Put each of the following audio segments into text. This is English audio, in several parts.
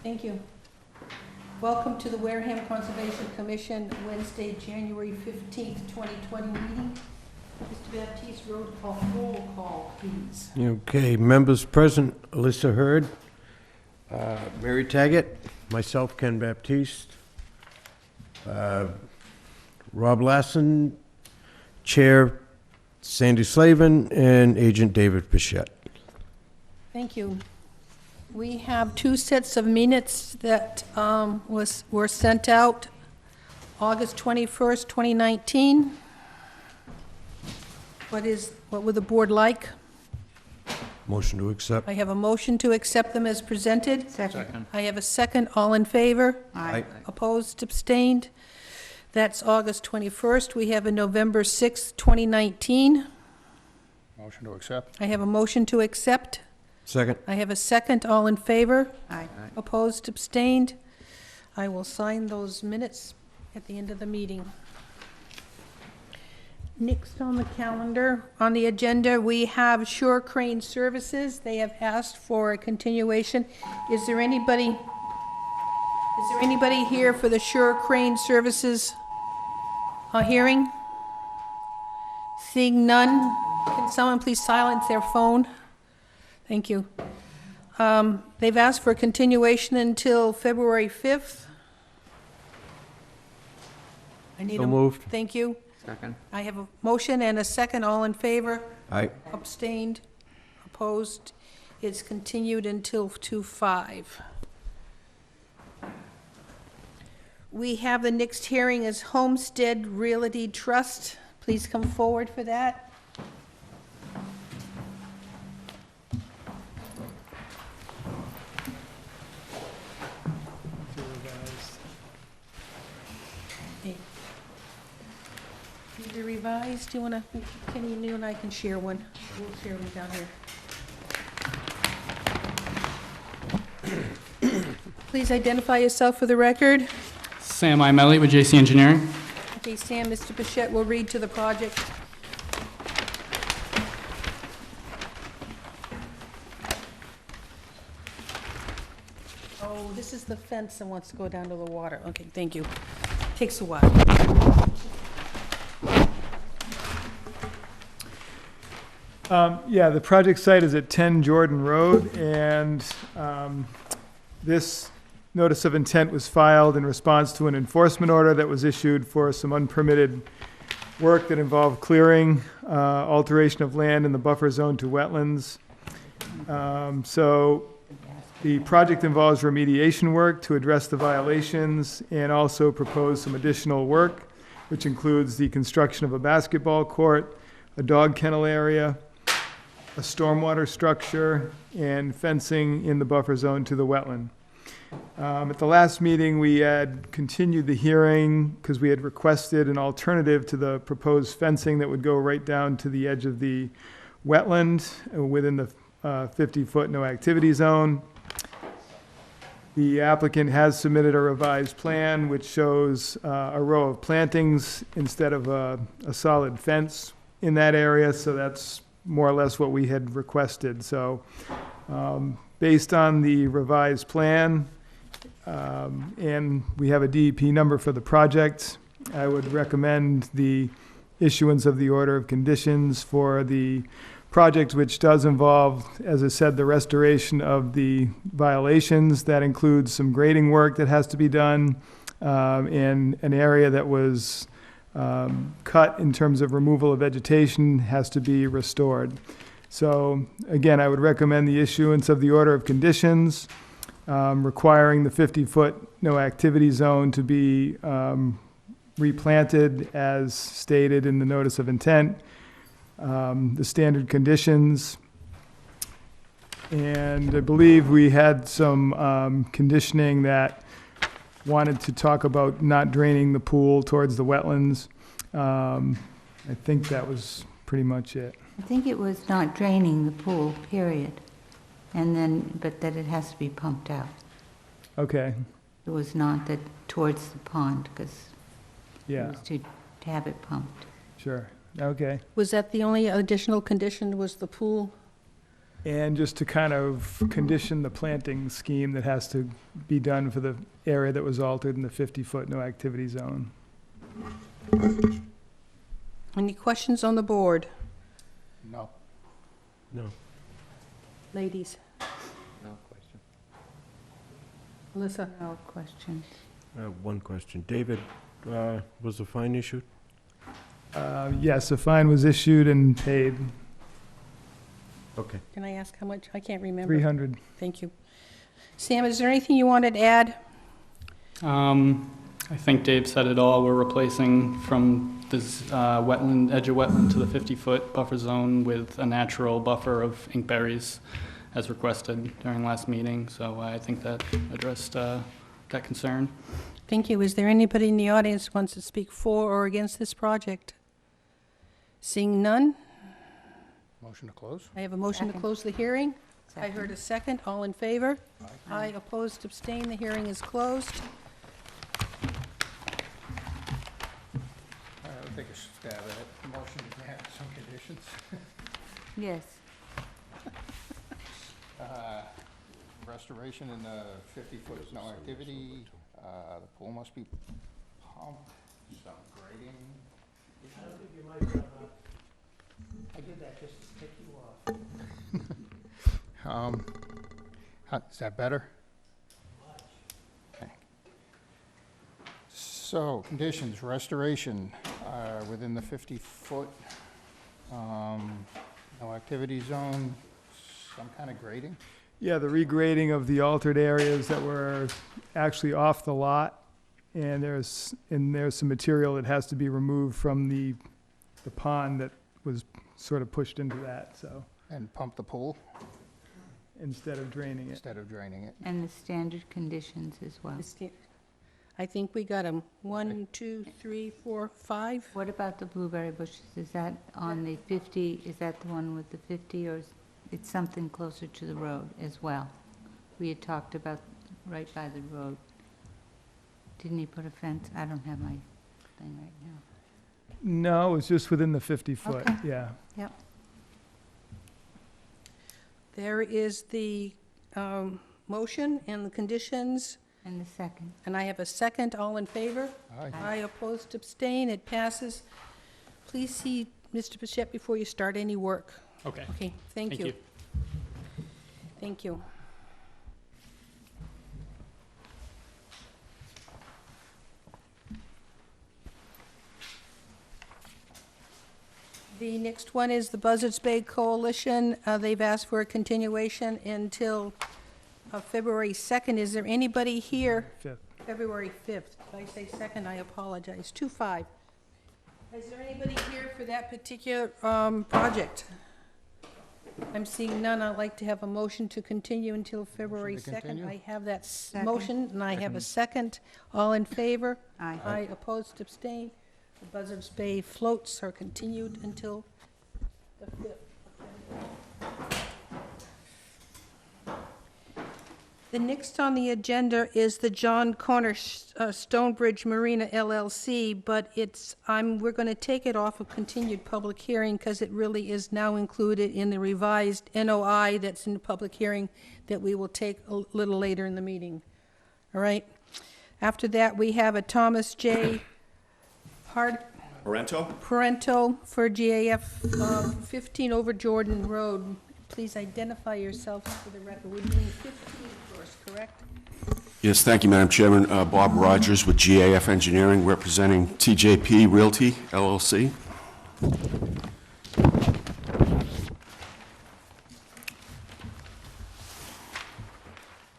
Thank you. Welcome to the Wareham Conservation Commission, Wednesday, January 15th, 2020 meeting. Mr. Baptiste, roll call, please. Okay, members present, Alyssa Hurd, Mary Taggett, myself, Ken Baptiste, Rob Lassen, Chair Sandy Slavin, and Agent David Bichette. Thank you. We have two sets of minutes that were sent out August 21st, 2019. What would the board like? Motion to accept. I have a motion to accept them as presented. Second. I have a second. All in favor? Aye. Opposed, abstained? That's August 21st. We have a November 6th, 2019. Motion to accept. I have a motion to accept. Second. I have a second. All in favor? Aye. Opposed, abstained? I will sign those minutes at the end of the meeting. Next on the calendar, on the agenda, we have Shore Crane Services. They have asked for a continuation. Is there anybody here for the Shore Crane Services hearing? Seeing none, can someone please silence their phone? Thank you. They've asked for a continuation until February 5th. I need So a moved. Thank you. Second. I have a motion and a second. All in favor? Aye. Abstained? Opposed? It's continued until 2/5. We have the next hearing is Homestead Realty Trust. Please come forward for that. Is it revised? Do you want to, Kenny, you and I can share one. We'll share one down here. Please identify yourself for the record. Sam Imelli with JC Engineering. Okay, Sam, Mr. Bichette will read to the project. Oh, this is the fence that wants to go down to the water. Okay, thank you. Takes a while. Yeah, the project site is at 10 Jordan Road, and this notice of intent was filed in response to an enforcement order that was issued for some unpermitted work that involved clearing, alteration of land in the buffer zone to wetlands. So the project involves remediation work to address the violations and also propose some additional work, which includes the construction of a basketball court, a dog kennel area, a stormwater structure, and fencing in the buffer zone to the wetland. At the last meeting, we had continued the hearing because we had requested an alternative to the proposed fencing that would go right down to the edge of the wetland within the 50-foot no activity zone. The applicant has submitted a revised plan which shows a row of plantings instead of a solid fence in that area, so that's more or less what we had requested. So based on the revised plan, and we have a DEP number for the project, I would recommend the issuance of the order of conditions for the project, which does involve, as I said, the restoration of the violations. That includes some grading work that has to be done in an area that was cut in terms of removal of vegetation has to be restored. So again, I would recommend the issuance of the order of conditions requiring the 50-foot no activity zone to be replanted as stated in the notice of intent, the standard conditions, and I believe we had some conditioning that wanted to talk about not draining the pool towards the wetlands. I think that was pretty much it. I think it was not draining the pool, period. And then, but that it has to be pumped out. Okay, It was not that towards the pond, because it yeah, was to have it pumped. sure, okay. Was that the only additional condition, was the pool And just to kind of condition the planting scheme that has to be done for the area that was altered in the 50-foot no activity zone. Any questions on the board? No. No. Ladies? No question. Melissa? No questions. One question. David, was the fine issued? Yes, a fine was issued and paid, Okay. Can I ask how much? I can't remember. 300. Thank you. Sam, is there anything you wanted to add? I think Dave said it all. We're replacing from this wetland, edge of wetland to the 50-foot buffer zone with a natural buffer of inkberries as requested during last meeting. So I think that addressed that concern. Thank you. Is there anybody in the audience who wants to speak for or against this project? Seeing none, Motion to close? I have a motion to Second. close the hearing. I Second. heard a second. All in favor? Aye. Aye. Opposed, abstained. The hearing is closed. I'll take a stab at it. Motion to add some conditions. Yes. Restoration in the 50-foot no activity. The pool must be pumped, some grading. I did that just to tick you off. Is that better? Okay. So, conditions, restoration, within the 50-foot, no activity zone, some kind of grading? Yeah, the regrading of the altered areas that were actually off the lot, and there's some material that has to be removed from the pond that was sort of pushed into that, so, And pump the pool instead of draining it. instead of draining it. And the standard conditions as well. I think we got them. 1, 2, 3, 4, 5. What about the blueberry bushes? Is that on the 50, is that the one with the 50, or is it's something closer to the road as well? We had talked about right by the road. Didn't he put a fence? I don't have my thing right now. No, it's just within the 50-foot, Okay. yeah. There is the motion and the conditions, And the second. and I have a second. All in favor? Aye. Aye. Opposed, abstain. It passes. Please see Mr. Bichette before you start any work. Okay. Okay, thank you. Thank you. The next one is the Buzzards Bay Coalition. They've asked for a continuation until February 2nd. Is there anybody here? 5th. February 5th. If I say 2nd, I apologize. 2/5. Is there anybody here for that particular project? I'm seeing none. I'd like to have a motion to continue until February Motion to 2nd. continue. I have that Second. motion, and I have a second. All in favor? Aye. Aye. Opposed, abstained. The Buzzards Bay floats are continued until the 5th. The next on the agenda is the John Corner Stonebridge Marina LLC, but we're going to take it off of continued public hearing because it really is now included in the revised NOI that's in the public hearing that we will take a little later in the meeting. All right? After that, we have a Thomas J. Parento for GAF 15 over Jordan Road. Please identify yourselves for the record. We're doing 15 first, correct? Yes, thank you, Madam Chairman. Bob Rogers with GAF Engineering, representing TJP Realty LLC.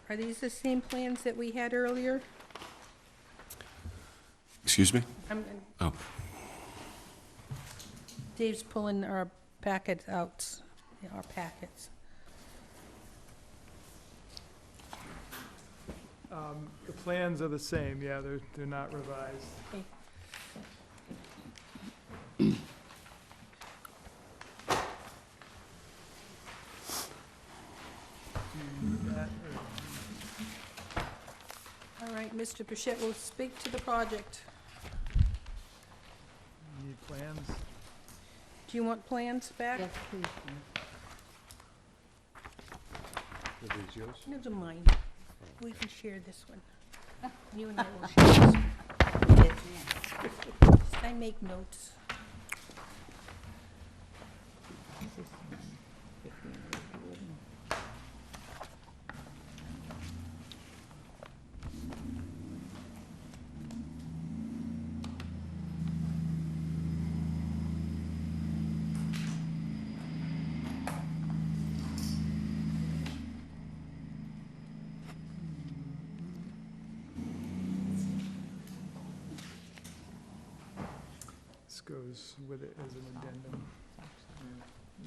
Are these the same plans that we had earlier? Excuse me? Oh. Dave's pulling our packets out, our packets. The plans are the same, yeah, they're not revised. Okay. All right, Mr. Bichette will speak to the project. Need plans? Do you want plans back? Yes, please. No, to mine. We can share this one. You and I will share this one. I make notes. This goes with it as an addendum.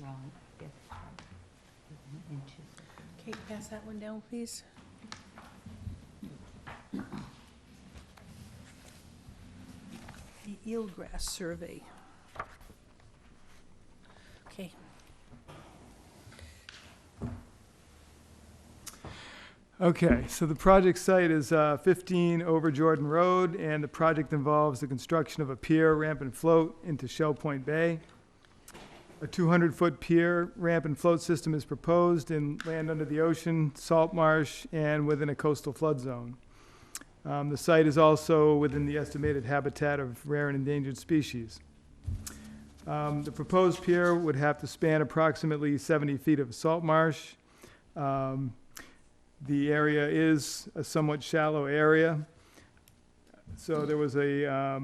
Wrong, yes. Inches. Kate, pass that one down, please. The eelgrass survey. Okay. Okay, so the project site is 15 over Jordan Road, and the project involves the construction of a pier, ramp, and float into Shell Point Bay. A 200-foot pier, ramp, and float system is proposed in land under the ocean, salt marsh, and within a coastal flood zone. The site is also within the estimated habitat of rare and endangered species. The proposed pier would have to span approximately 70 feet of salt marsh. The area is a somewhat shallow area. So there was a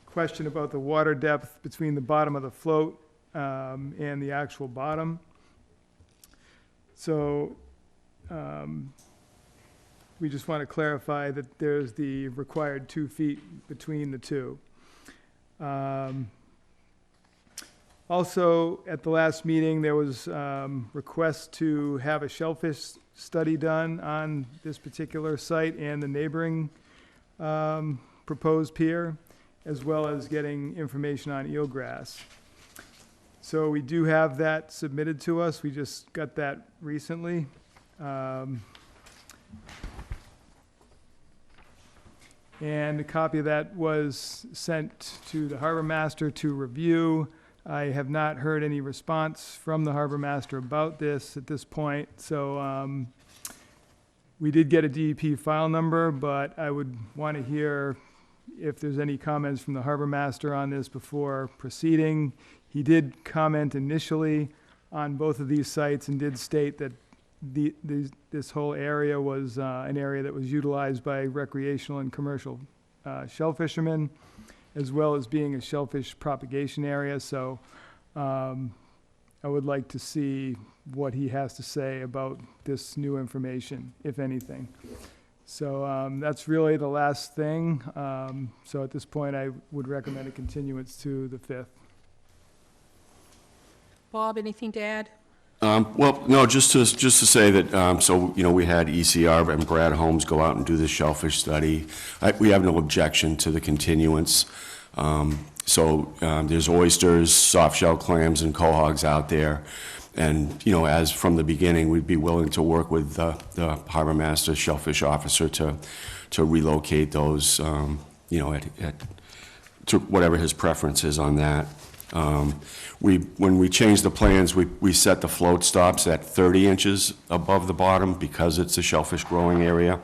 question about the water depth between the bottom of the float and the actual bottom. So we just want to clarify that there's the required 2 feet between the two. Also, at the last meeting, there was request to have a shellfish study done on this particular site and the neighboring proposed pier, as well as getting information on eelgrass. So we do have that submitted to us. We just got that recently. And a copy of that was sent to the harbor master to review. I have not heard any response from the harbor master about this at this point. So we did get a DEP file number, but I would want to hear if there's any comments from the harbor master on this before proceeding. He did comment initially on both of these sites and did state that this whole area was an area that was utilized by recreational and commercial shell fishermen, as well as being a shellfish propagation area. So I would like to see what he has to say about this new information, if anything. So that's really the last thing. So at this point, I would recommend a continuance to the 5th. Bob, anything to add? Well, no, just to say that, so, we had ECR and Brad Holmes go out and do the shellfish study. We have no objection to the continuance. There's oysters, soft shell clams, and quahogs out there. And, as from the beginning, we'd be willing to work with the harbor master, shellfish officer to relocate those, to whatever his preference is on that. When we changed the plans, we set the float stops at 30 inches above the bottom because it's a shellfish growing area.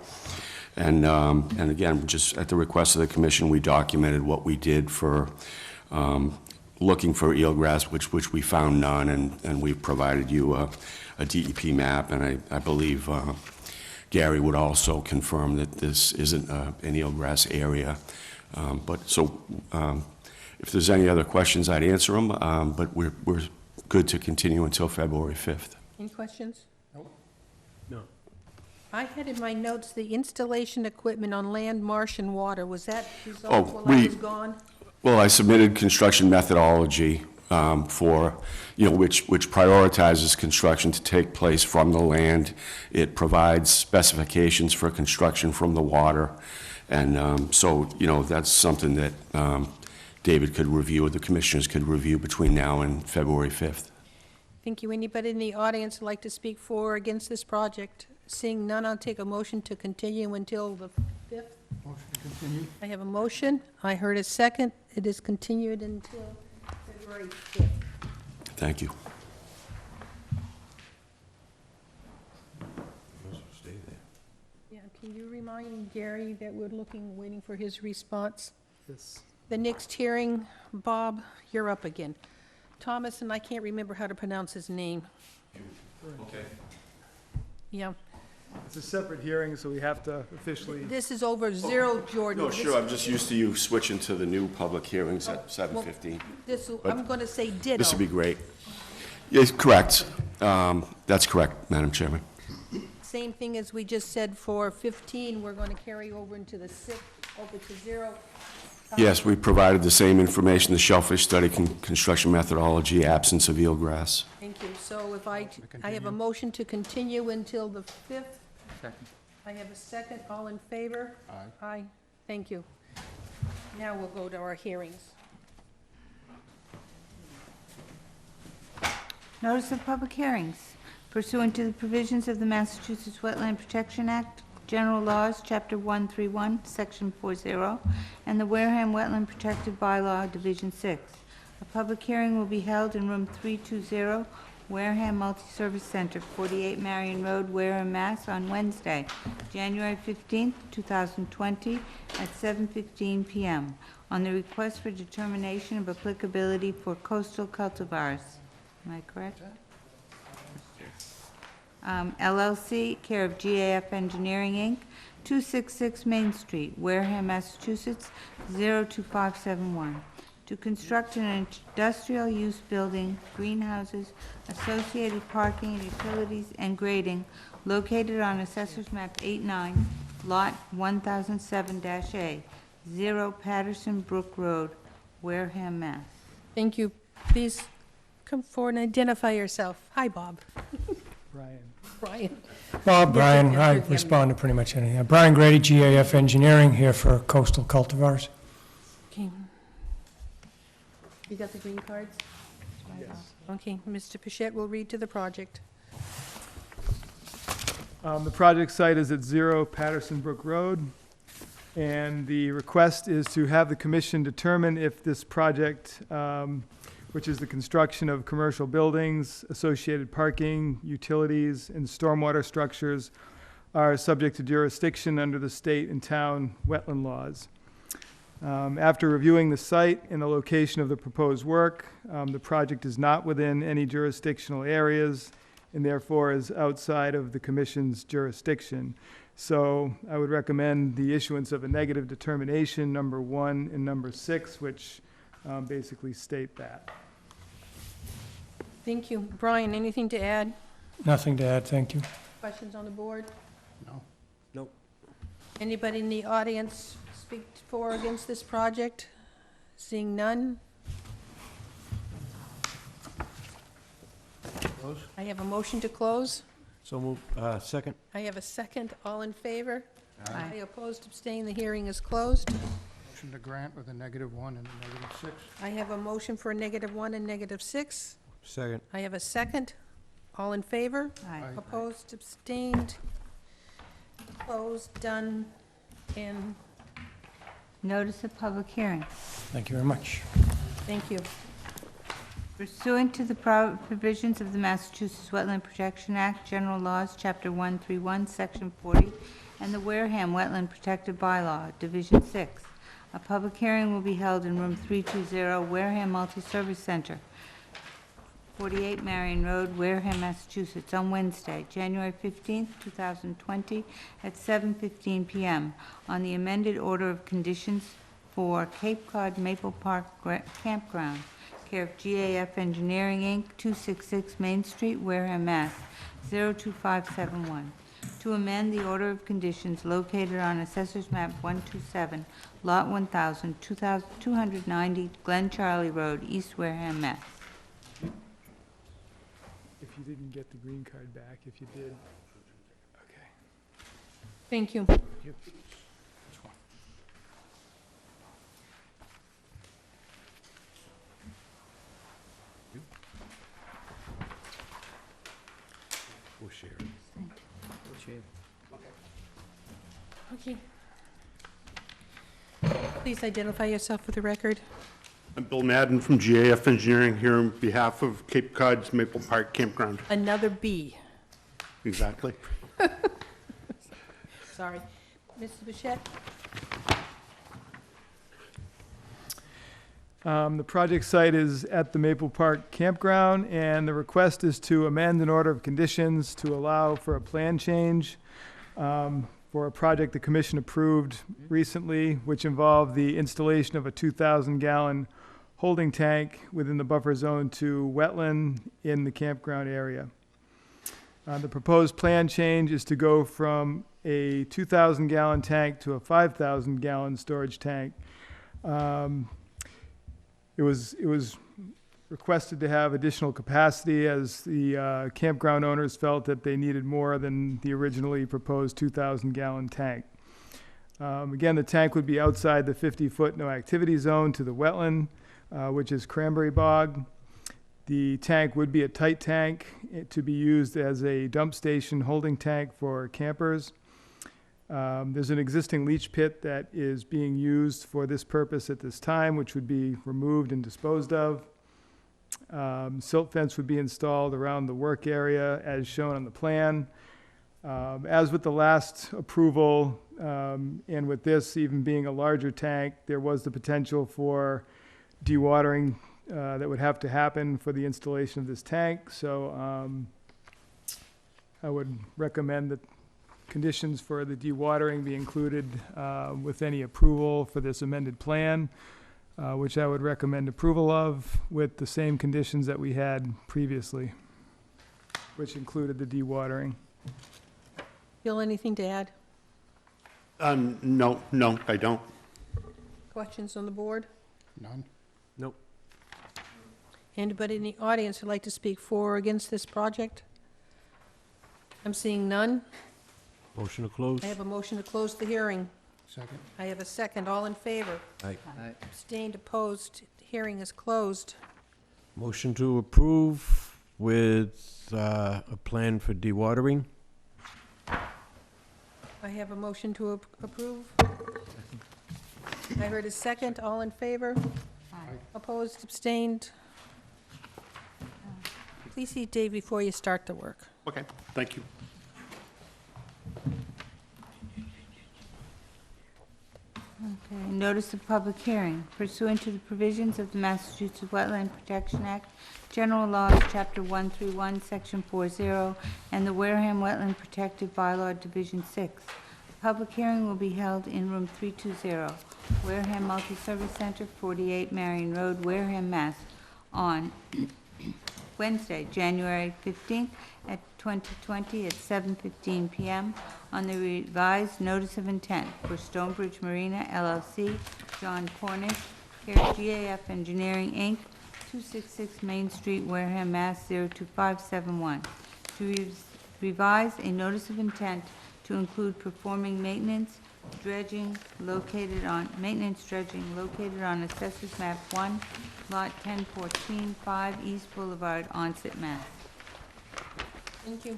And again, just at the request of the commission, we documented what we did for looking for eelgrass, which we found none, and we've provided you a DEP map, and I believe Gary would also confirm that this isn't an eelgrass area. If there's any other questions, I'd answer them, but we're good to continue until February 5th. Any questions? No. I had in my notes the installation equipment on land, marsh, and water. Was that resolved Oh, while I was gone? Well, I submitted construction methodology for, which prioritizes construction to take place from the land. It provides specifications for construction from the water. And that's something that David could review, or the commissioners could review between now and February 5th. Thank you. Anybody in the audience would like to speak for or against this project? Seeing none, I'll take a motion to continue until the 5th. Motion to continue. I have a motion. I heard a second. It is continued until February 5th. Thank you. Can you remind Gary that we're waiting for his response? Yes. The next hearing, Bob, you're up again. Thomas, and I can't remember how to pronounce his name. Okay. Yeah, It's a separate hearing, so we have to officially, this is over Zero Jordan. No, sure, I'm just used to you switching to the new public hearings at 7:15. I'm gonna say ditto. This would be great. Yes, correct. That's correct, Madam Chairman. Same thing as we just said for 15, we're gonna carry over into the 6th, over to 0. Yes, we provided the same information, the shellfish study, construction methodology, absence of eelgrass. Thank you. So if I have a motion to continue until the 5th. Second. I have a second. All in favor? Aye. Aye. Thank you. Now we'll go to our hearings. Notice of public hearings pursuant to the provisions of the Massachusetts Wetland Protection Act, General Laws, Chapter 131, Section 40, and the Wareham Wetland Protective Bylaw, Division 6. A public hearing will be held in Room 320, Wareham Multi-Service Center, 48 Marion Road, Wareham, Mass., on Wednesday, January 15, 2020, at 7:15 p.m., on the request for determination of applicability for coastal cultivars. Am I correct? LLC, care of GAF Engineering, Inc., 266 Main Street, Wareham, Massachusetts, 02571, to construct an industrial use building, greenhouses, associated parking and utilities, and grading located on Assessor's Map 89, Lot 1007-A, 0 Patterson Brook Road, Wareham, Mass. Thank you. Please come forward and identify yourself. Hi, Bob. Brian. Brian. Bob, Brian, Yes, I yes, yes. respond to pretty much anything. Brian Grady, GAF Engineering, here for coastal cultivars. Okay. You got the green cards? Yes. Okay, Mr. Pichette will read to the project. The project site is at 0 Patterson Brook Road, and the request is to have the commission determine if this project, which is the construction of commercial buildings, associated parking, utilities, and stormwater structures, are subject to jurisdiction under the state and town wetland laws. After reviewing the site and the location of the proposed work, the project is not within any jurisdictional areas and therefore is outside of the commission's jurisdiction. So I would recommend the issuance of a negative determination, number 1 and number 6, which basically state that. Thank you. Brian, anything to add? Nothing to add, thank you. Questions on the board? No. Nope. Anybody in the audience speak for or against this project? Seeing none? Close? I have a motion to close. So move, second? I have a second. All in favor? Aye. Opposed, abstained, the hearing is closed. Motion to grant with a -1 and a -6. I have a motion for a -1 and -6. Second. I have a second. All in favor? Aye. Aye. Opposed, abstained, closed, done, and Notice of public hearing. Thank you very much. thank you. Pursuant to the provisions of the Massachusetts Wetland Protection Act, General Laws, Chapter 131, Section 40, and the Wareham Wetland Protective Bylaw, Division 6, a public hearing will be held in Room 320, Wareham Multi-Service Center, 48 Marion Road, Wareham, Massachusetts, on Wednesday, January 15, 2020, at 7:15 p.m., on the amended order of conditions for Cape Cod Maple Park Campground, care of GAF Engineering, Inc., 266 Main Street, Wareham, Mass., 02571, to amend the order of conditions located on Assessor's Map 127, Lot 1000, 290 Glen Charlie Road, East Wareham, Mass. If you didn't get the green card back, if you did, okay. Thank you. We'll share. Okay. Please identify yourself for the record. I'm Bill Madden from GAF Engineering here on behalf of Cape Cod's Maple Park Campground. Another B. Exactly. Sorry. Mrs. Bichette? The project site is at the Maple Park Campground, and the request is to amend an order of conditions to allow for a plan change for a project the commission approved recently, which involved the installation of a 2,000-gallon holding tank within the buffer zone to wetland in the campground area. The proposed plan change is to go from a 2,000-gallon tank to a 5,000-gallon storage tank. It was requested to have additional capacity as the campground owners felt that they needed more than the originally proposed 2,000-gallon tank. Again, the tank would be outside the 50-foot no-activity zone to the wetland, which is Cranberry Bog. The tank would be a tight tank to be used as a dump station holding tank for campers. There's an existing leach pit that is being used for this purpose at this time, which would be removed and disposed of. Silt fence would be installed around the work area as shown on the plan. As with the last approval, and with this even being a larger tank, there was the potential for dewatering that would have to happen for the installation of this tank. So I would recommend that conditions for the dewatering be included with any approval for this amended plan, which I would recommend approval of with the same conditions that we had previously, which included the dewatering. Bill, anything to add? No, I don't. Questions on the board? None? Nope. Anybody in the audience who'd like to speak for or against this project? I'm seeing none. Motion to close? I have a motion to close the hearing. Second? I have a second. All in favor? Aye. Abstained, opposed. Hearing is closed. Motion to approve with a plan for dewatering? I have a motion to approve. I heard a second. All in favor? Aye. Opposed, abstained. Please see Dave before you start the work. Okay, thank you. Okay, notice of public hearing pursuant to the provisions of the Massachusetts Wetland Protection Act, General Laws, Chapter 131, Section 40, and the Wareham Wetland Protective Bylaw, Division 6. The public hearing will be held in Room 320, Wareham Multi-Service Center, 48 Marion Road, Wareham, Mass, on Wednesday, January 15th at 2020 at 7:15 p.m. on the revised notice of intent for Stonebridge Marina LLC, John Cornish, here GAF Engineering, Inc., 266 Main Street, Wareham, Mass. 02571. To revise a notice of intent to include performing maintenance dredging located on Assessors Map 1, Lot 1014, 5 East Boulevard, Onset, Mass. Thank you.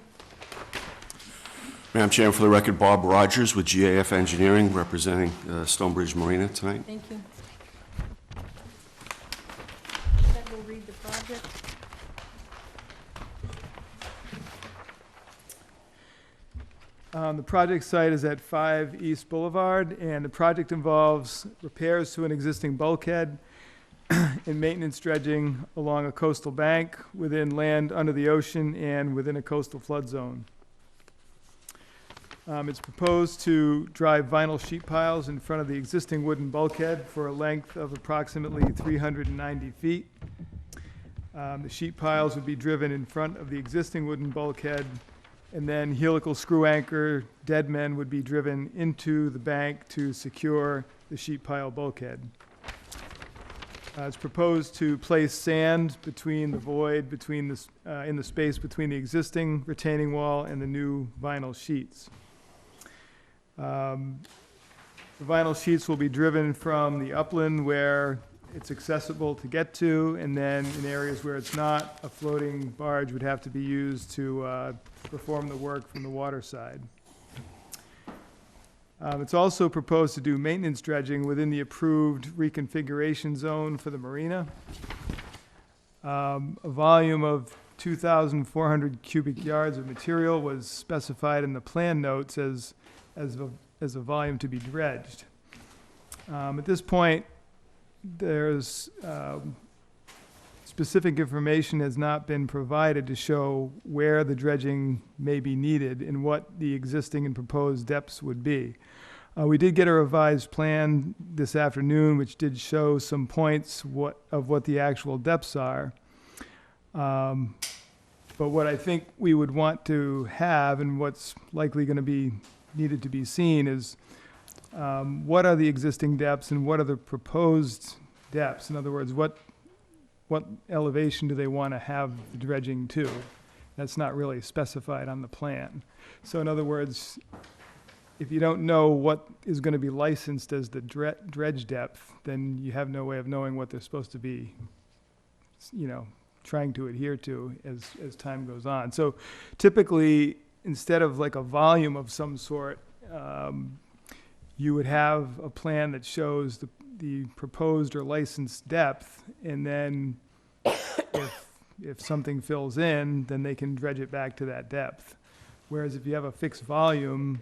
Madam Chairman, for the record, Bob Rogers with GAF Engineering, representing Stonebridge Marina tonight. Thank you. Ted will read the project. The project site is at 5 East Boulevard, and the project involves repairs to an existing bulkhead and maintenance dredging along a coastal bank within land under the ocean and within a coastal flood zone. It's proposed to drive vinyl sheet piles in front of the existing wooden bulkhead for a length of approximately 390 feet. The sheet piles would be driven in front of the existing wooden bulkhead, and then helical screw anchor dead men would be driven into the bank to secure the sheet pile bulkhead. It's proposed to place sand between the void between this, in the space between the existing retaining wall and the new vinyl sheets. The vinyl sheets will be driven from the upland where it's accessible to get to, and then in areas where it's not, a floating barge would have to be used to perform the work from the water side. It's also proposed to do maintenance dredging within the approved reconfiguration zone for the marina. A volume of 2,400 cubic yards of material was specified in the plan notes as as a volume to be dredged. At this point, there's specific information has not been provided to show where the dredging may be needed and what the existing and proposed depths would be. We did get a revised plan this afternoon, which did show some points of what the actual depths are. But what I think we would want to have, and what's likely going to be needed to be seen, is what are the existing depths and what are the proposed depths? In other words, what elevation do they want to have the dredging to? That's not really specified on the plan. So in other words, if you don't know what is going to be licensed as the dredge depth, then you have no way of knowing what they're supposed to be, trying to adhere to as time goes on. So typically, instead of like a volume of some sort, you would have a plan that shows the proposed or licensed depth, and then if something fills in, then they can dredge it back to that depth. Whereas if you have a fixed volume,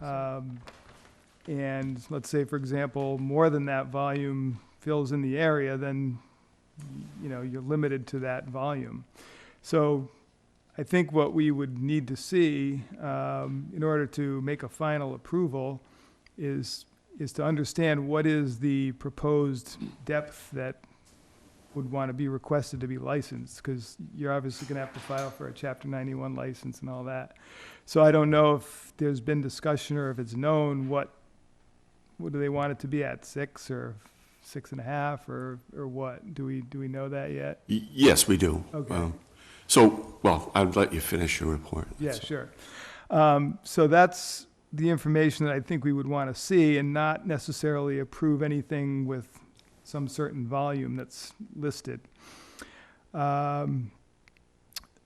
and let's say, for example, more than that volume fills in the area, then you're limited to that volume. So I think what we would need to see in order to make a final approval is to understand what is the proposed depth that would want to be requested to be licensed, because you're obviously going to have to file for a Chapter 91 license and all that. So I don't know if there's been discussion or if it's known what do they want it to be at, 6 or 6.5 or what? Do we know that yet? Yes, we do. Okay. Well, I'll let you finish your report. Yeah, sure. So that's the information that I think we would want to see, and not necessarily approve anything with some certain volume that's listed. There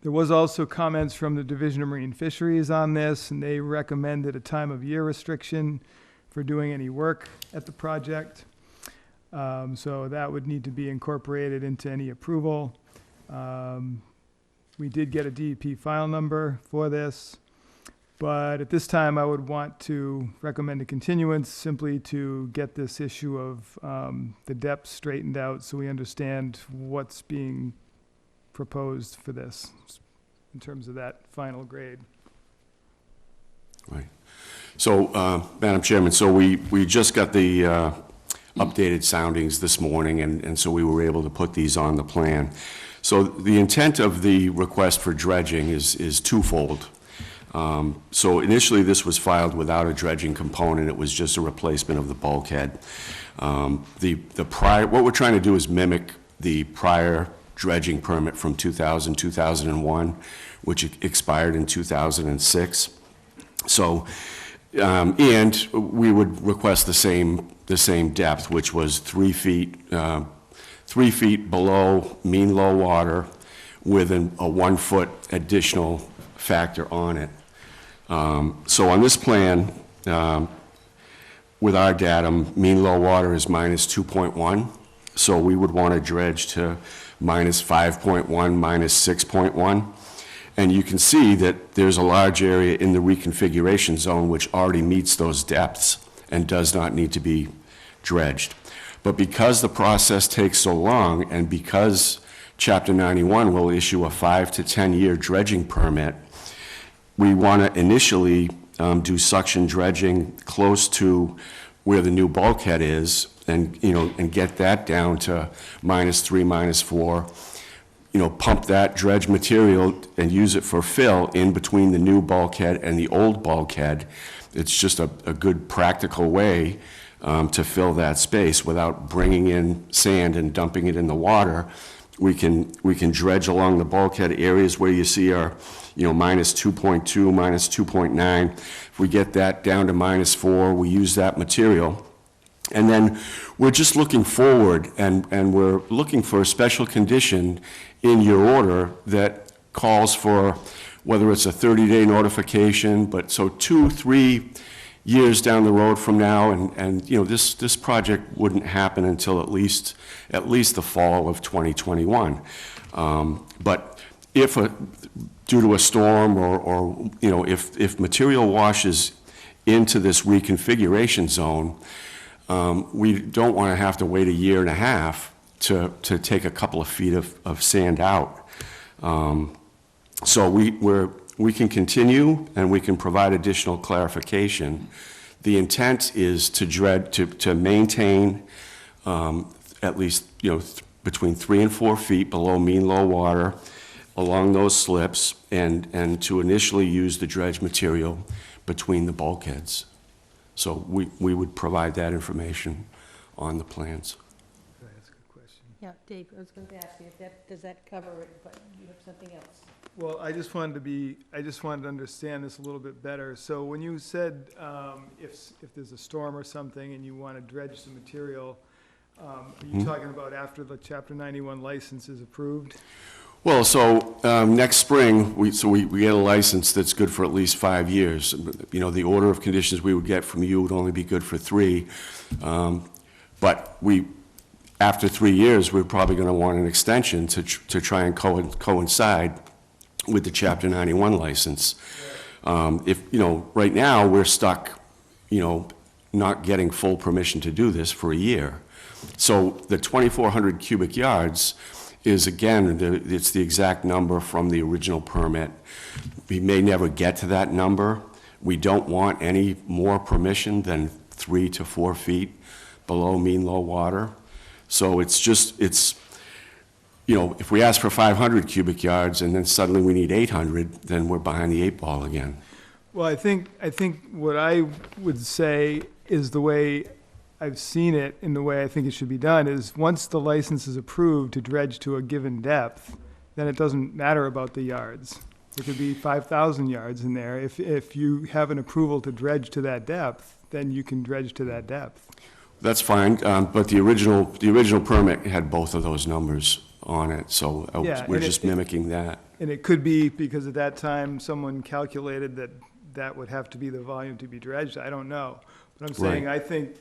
was also comments from the Division of Marine Fisheries on this, and they recommended a time of year restriction for doing any work at the project. So that would need to be incorporated into any approval. We did get a DEP file number for this, but at this time I would want to recommend a continuance simply to get this issue of the depth straightened out so we understand what's being proposed for this in terms of that final grade. Right. So, Madam Chairman, so we just got the updated soundings this morning, and so we were able to put these on the plan. So the intent of the request for dredging is twofold. So initially, this was filed without a dredging component. It was just a replacement of the bulkhead. What we're trying to do is mimic the prior dredging permit from 2001, which expired in 2006. So, and we would request the same depth, which was 3 feet, 3 feet below mean low water, with a 1 foot additional factor on it. So on this plan, with our datum, mean low water is minus 2.1. So we would want to dredge to minus 5.1, minus 6.1. And you can see that there's a large area in the reconfiguration zone which already meets those depths and does not need to be dredged. But because the process takes so long, and because Chapter 91 will issue a 5 to 10 year dredging permit, we want to initially do suction dredging close to where the new bulkhead is, and get that down to minus 3, minus 4. Pump that dredge material and use it for fill in between the new bulkhead and the old bulkhead. It's just a good practical way to fill that space without bringing in sand and dumping it in the water. We can dredge along the bulkhead areas where you see our, minus 2.2, minus 2.9. If we get that down to minus 4, we use that material. And then we're just looking forward, and we're looking for a special condition in your order that calls for, whether it's a 30-day notification, but so 2-3 years down the road from now, and this project wouldn't happen until at least the fall of 2021. But if due to a storm or if material washes into this reconfiguration zone, we don't want to have to wait a year and a half to take a couple of feet of sand out. So we can continue and we can provide additional clarification. The intent is to maintain at least, between 3 and 4 feet below mean low water along those slips, and to initially use the dredge material between the bulkheads. So we would provide that information on the plans. That's a good question. Yeah, Dave, I was going to ask you if does that cover it, but you have something else. Well, I just wanted to understand this a little bit better. So when you said, if there's a storm or something and you want to dredge some material, are you talking about after the Chapter 91 license is approved? Well, so next spring, we get a license that's good for at least 5 years. The order of conditions we would get from you would only be good for 3. But after 3 years, we're probably going to want an extension to try and coincide with the Chapter 91 license. Right now, we're stuck, not getting full permission to do this for a year. So the 2,400 cubic yards is, again, it's the exact number from the original permit. We may never get to that number. We don't want any more permission than 3 to 4 feet below mean low water. So if we ask for 500 cubic yards and then suddenly we need 800, then we're behind the 8 ball again. Well, I think what I would say is the way I've seen it and the way I think it should be done is once the license is approved to dredge to a given depth, then it doesn't matter about the yards. It could be 5,000 yards in there. If you have an approval to dredge to that depth, then you can dredge to that depth. That's fine, but the original permit had both of those numbers on it, so we're just mimicking that. And it could be because at that time, someone calculated that would have to be the volume to be dredged. I don't know. But I'm saying, Right. I think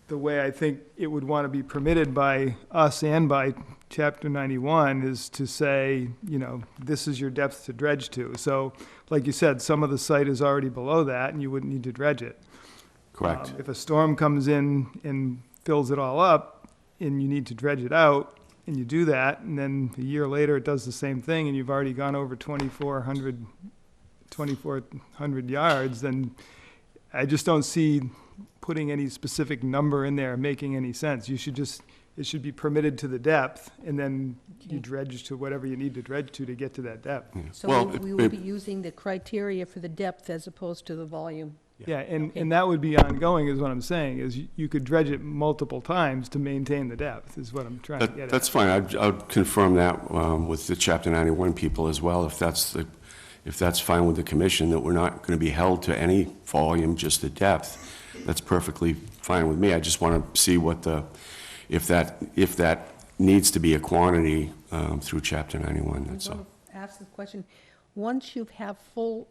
the way I think it would want to be permitted by us and by Chapter 91 is to say, this is your depth to dredge to. So, like you said, some of the site is already below that, and you wouldn't need to dredge it. Correct. If a storm comes in and fills it all up, and you need to dredge it out, and you do that, and then a year later it does the same thing, and you've already gone over 2,400 yards, then I just don't see putting any specific number in there making any sense. It should be permitted to the depth, and then you dredge to whatever you need to dredge to get to that depth. So we will be using the criteria for the depth as opposed to the volume. Yeah, and that would be ongoing, is what I'm saying, is you could dredge it multiple times to maintain the depth, is what I'm trying to get at. That's fine. I'd confirm that with the Chapter 91 people as well, if that's fine with the commission, that we're not going to be held to any volume, just the depth. That's perfectly fine with me. I just want to see if that needs to be a quantity through Chapter 91, that's all. Ask the question, once you have full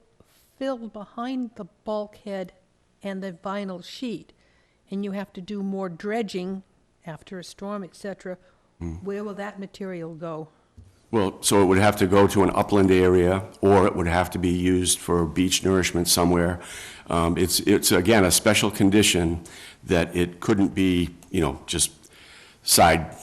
fill behind the bulkhead and the vinyl sheet, and you have to do more dredging after a storm, et cetera, where will that material go? Well, so it would have to go to an upland area, or it would have to be used for beach nourishment somewhere. It's again, a special condition that it couldn't be, just side.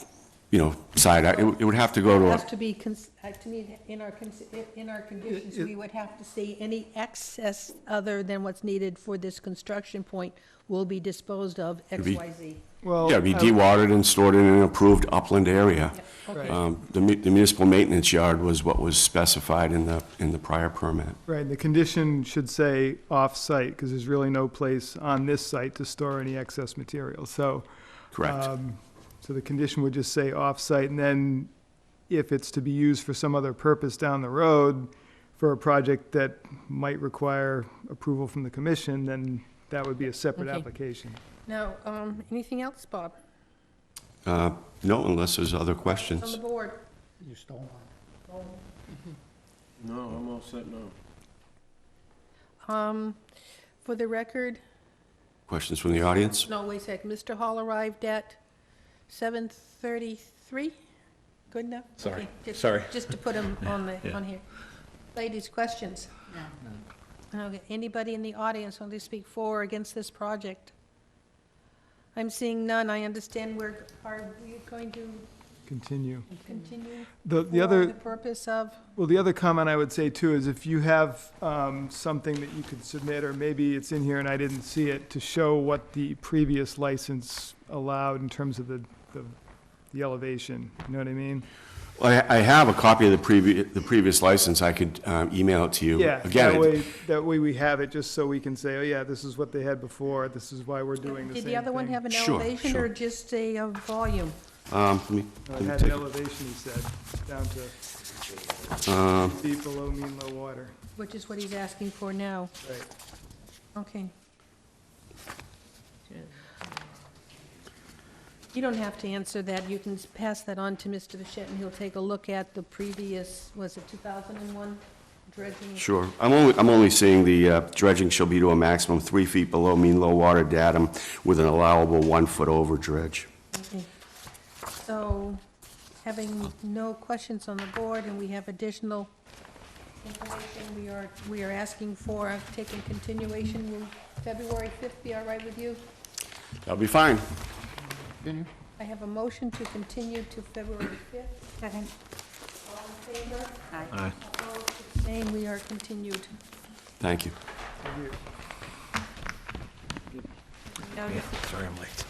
It would have to go to It a... has to be, to me, in our conditions, we would have to say any excess other than what's needed for this construction point will be disposed of X, be- Y, Z. Well, Yeah, it'd be dewatered and stored in an approved upland area. Okay. The municipal maintenance yard was what was specified in the prior permit. right, the condition should say off-site, because there's really no place on this site to store any excess material, so. Correct. So the condition would just say off-site, and then if it's to be used for some other purpose down the road, for a project that might require approval from the commission, then that would be a separate Okay. application. Now, anything else, Bob? No, unless there's other On questions. the board? You stole one. No, I'm all set now. For the record, Questions from the audience? no, wait a sec, Mr. Hall arrived at 7:33? Good enough? Sorry, Okay, sorry. Just to put him on here. Ladies, questions? Okay, anybody in the audience want to speak for or against this project? I'm seeing none. I understand are we going to Continue. continue The for other, the purpose of? well, the other comment I would say too is if you have something that you could submit, or maybe it's in here and I didn't see it, to show what the previous license allowed in terms of the elevation, you know what I mean? Well, I have a copy of the previous license. I could email it to you. Yeah, Again, that way we have it, just so we can say, oh yeah, this is what they had before, this is why we're doing the same Did thing. the other one have an Sure, elevation sure. or just a volume? let me No, it let me had an take- elevation, he said, down to feet below mean low water. Which is what he's asking for now. Right. Okay. You don't have to answer that. You can pass that on to Mr. Bichette, and he'll take a look at the previous, was it 2001 dredging? Sure. I'm only seeing the dredging shall be to a maximum 3 feet below mean low water datum with an allowable 1 foot over dredge. Okay. So, having no questions on the board, and we have additional information, we are asking for, taking continuation. Will February 5th be all right with you? That'll be fine. Continue. I have a motion to continue to February 5th. Second. All in favor? Aye. Opposed, abstained, we are continued. Thank you. Sorry, I'm late.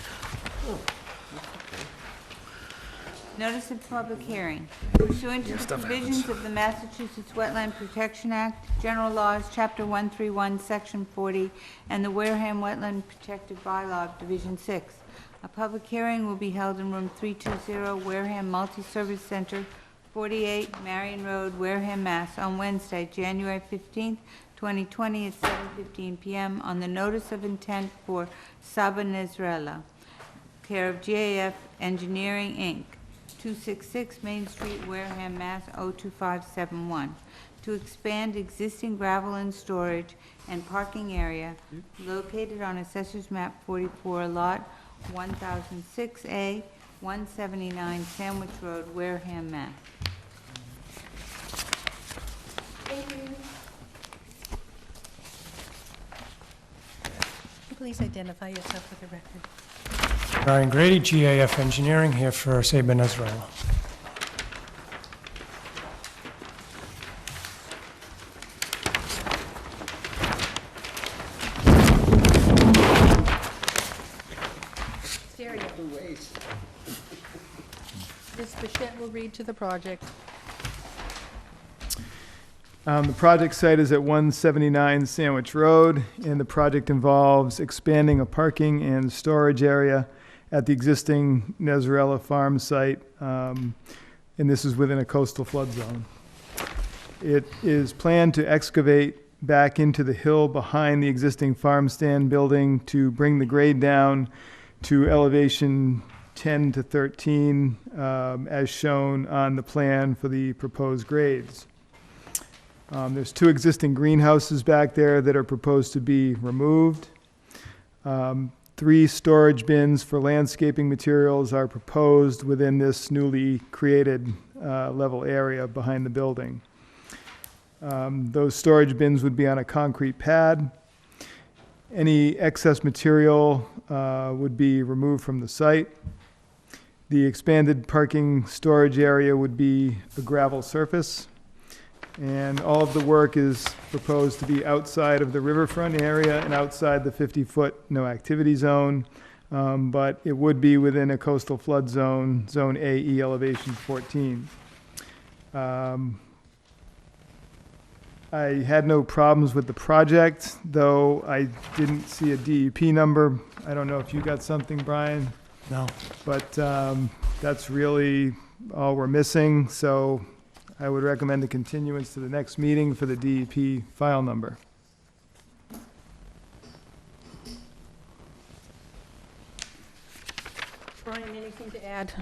Notice of public hearing. Pursuant to the provisions of the Massachusetts Wetland Protection Act, General Laws, Chapter 131, Section 40, and the Wareham Wetland Protective Bylaw, Division 6. A public hearing will be held in Room 320, Wareham Multi-Service Center, 48 Marion Road, Wareham, Mass., on Wednesday, January 15th, 2020, at 7:15 p.m. on the notice of intent for Saba Nezrela, care of GAF Engineering, Inc., 266 Main Street, Wareham, Mass. 02571, to expand existing gravel and storage and parking area located on Assessor's Map 44, Lot 1006A, 179 Sandwich Road, Wareham, Mass. Thank you. Please identify yourself for the record. Brian Grady, GAF Engineering, here for Saban Ezrella. Stereo. Ms. Bichette will read to the project. The project site is at 179 Sandwich Road, and the project involves expanding a parking and storage area at the existing Nezarella Farm site, and this is within a coastal flood zone. It is planned to excavate back into the hill behind the existing farm stand building to bring the grade down to elevation 10 to 13, as shown on the plan for the proposed grades. There's 2 existing greenhouses back there that are proposed to be removed. 3 storage bins for landscaping materials are proposed within this newly created level area behind the building. Those storage bins would be on a concrete pad. Any excess material would be removed from the site. The expanded parking storage area would be a gravel surface. And all of the work is proposed to be outside of the riverfront area and outside the 50-foot no-activity zone, but it would be within a coastal flood zone, Zone AE, elevation 14. I had no problems with the project, though I didn't see a DEP number. I don't know if you got something, Brian, No. but that's really all we're missing, so I would recommend a continuance to the next meeting for the DEP file number. Brian, anything to add?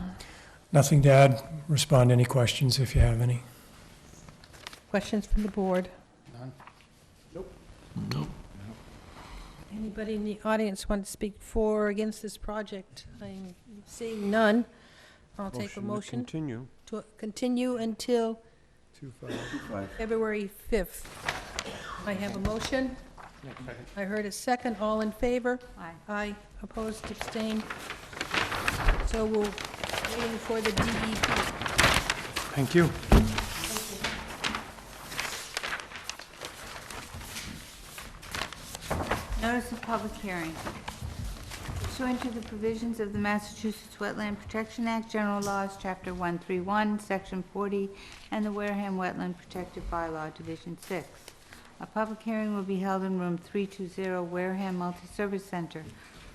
Nothing to add. Respond to any questions if you have any. Questions from the board? None? Nope. Anybody in the audience want to speak for or against this project? I'm seeing none. I'll take a to motion Continue. to continue until 2-5. February 5th. I have a motion. I heard a second. All in favor? Aye. Aye. Opposed, abstained. So we'll waiting for the DEP. Thank you. Notice of public hearing. Pursuant to the provisions of the Massachusetts Wetland Protection Act, General Laws, Chapter 131, Section 40, and the Wareham Wetland Protective Bylaw, Division 6. A public hearing will be held in Room 320, Wareham Multi-Service Center,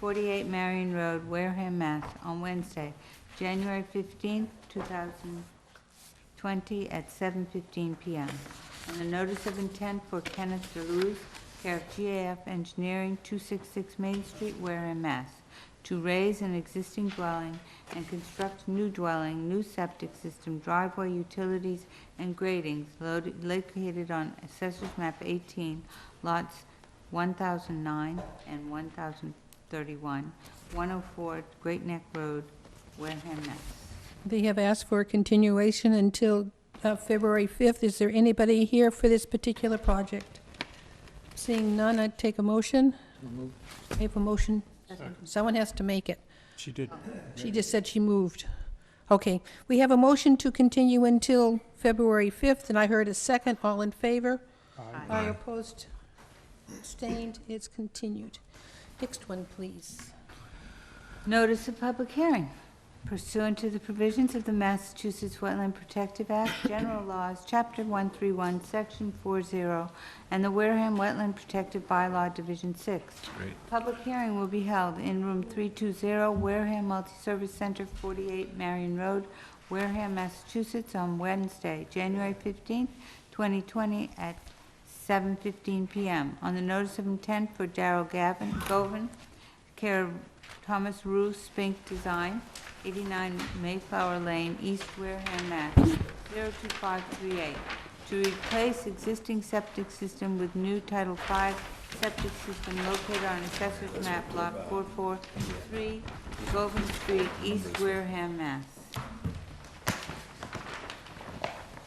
48 Marion Road, Wareham, Mass., on Wednesday, January 15, 2020, at 7:15 p.m. And the notice of intent for Kenneth DeLuz, care of GAF Engineering, 266 Main Street, Wareham, Mass., to raise an existing dwelling and construct new dwelling, new septic system, driveway, utilities, and gradings located on Assessors Map 18, lots 1009 and 1031, 104 Great Neck Road, Wareham, Mass. They have asked for a continuation until February 5th. Is there anybody here for this particular project? Seeing none, I'd take a motion. I have a motion. Someone has to make it. She did. She just said she moved. Okay, we have a motion to continue until February 5th, and I heard a second. All in favor? Aye. Opposed? Abstained? It's continued. Next one, please. Notice of public hearing. Pursuant to the provisions of the Massachusetts Wetland Protective Act, General Laws, Chapter 131, Section 40, and the Wareham Wetland Protective Bylaw, Division 6. Great. Public hearing will be held in Room 320, Wareham Multi-Service Center, 48 Marion Road, Wareham, Massachusetts, on Wednesday, January 15, 2020, at 7:15 p.m. On the notice of intent for Darrell Govin, care of Thomas Rue Spink Design, 89 Mayflower Lane, East Wareham, Mass. 02538, to replace existing septic system with new Title V septic system located on Assessor's Map, Lot 443, Govan Street, East Wareham, Mass.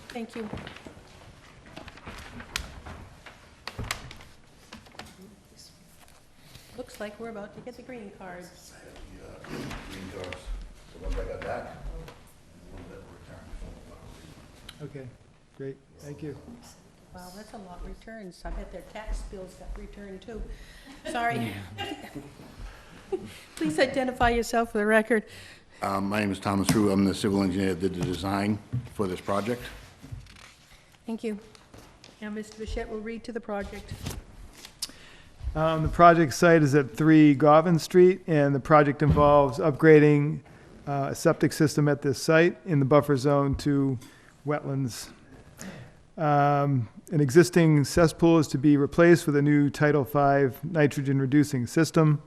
Thank you. Looks like we're about to get the green cards. Green cards, the ones I got back, and the ones that were returned. Okay, great, thank you. Wow, that's a lot of returns. I bet their tax bills got returned too. Sorry. Please identify yourself for the record. My name is Thomas Rue. I'm the civil engineer that did the design for this project. Thank you. Now, Mr. Bichette will read to the project. The project site is at 3 Govan Street, and the project involves upgrading a septic system at this site in the buffer zone to wetlands. An existing cesspool is to be replaced with a new Title V nitrogen-reducing system.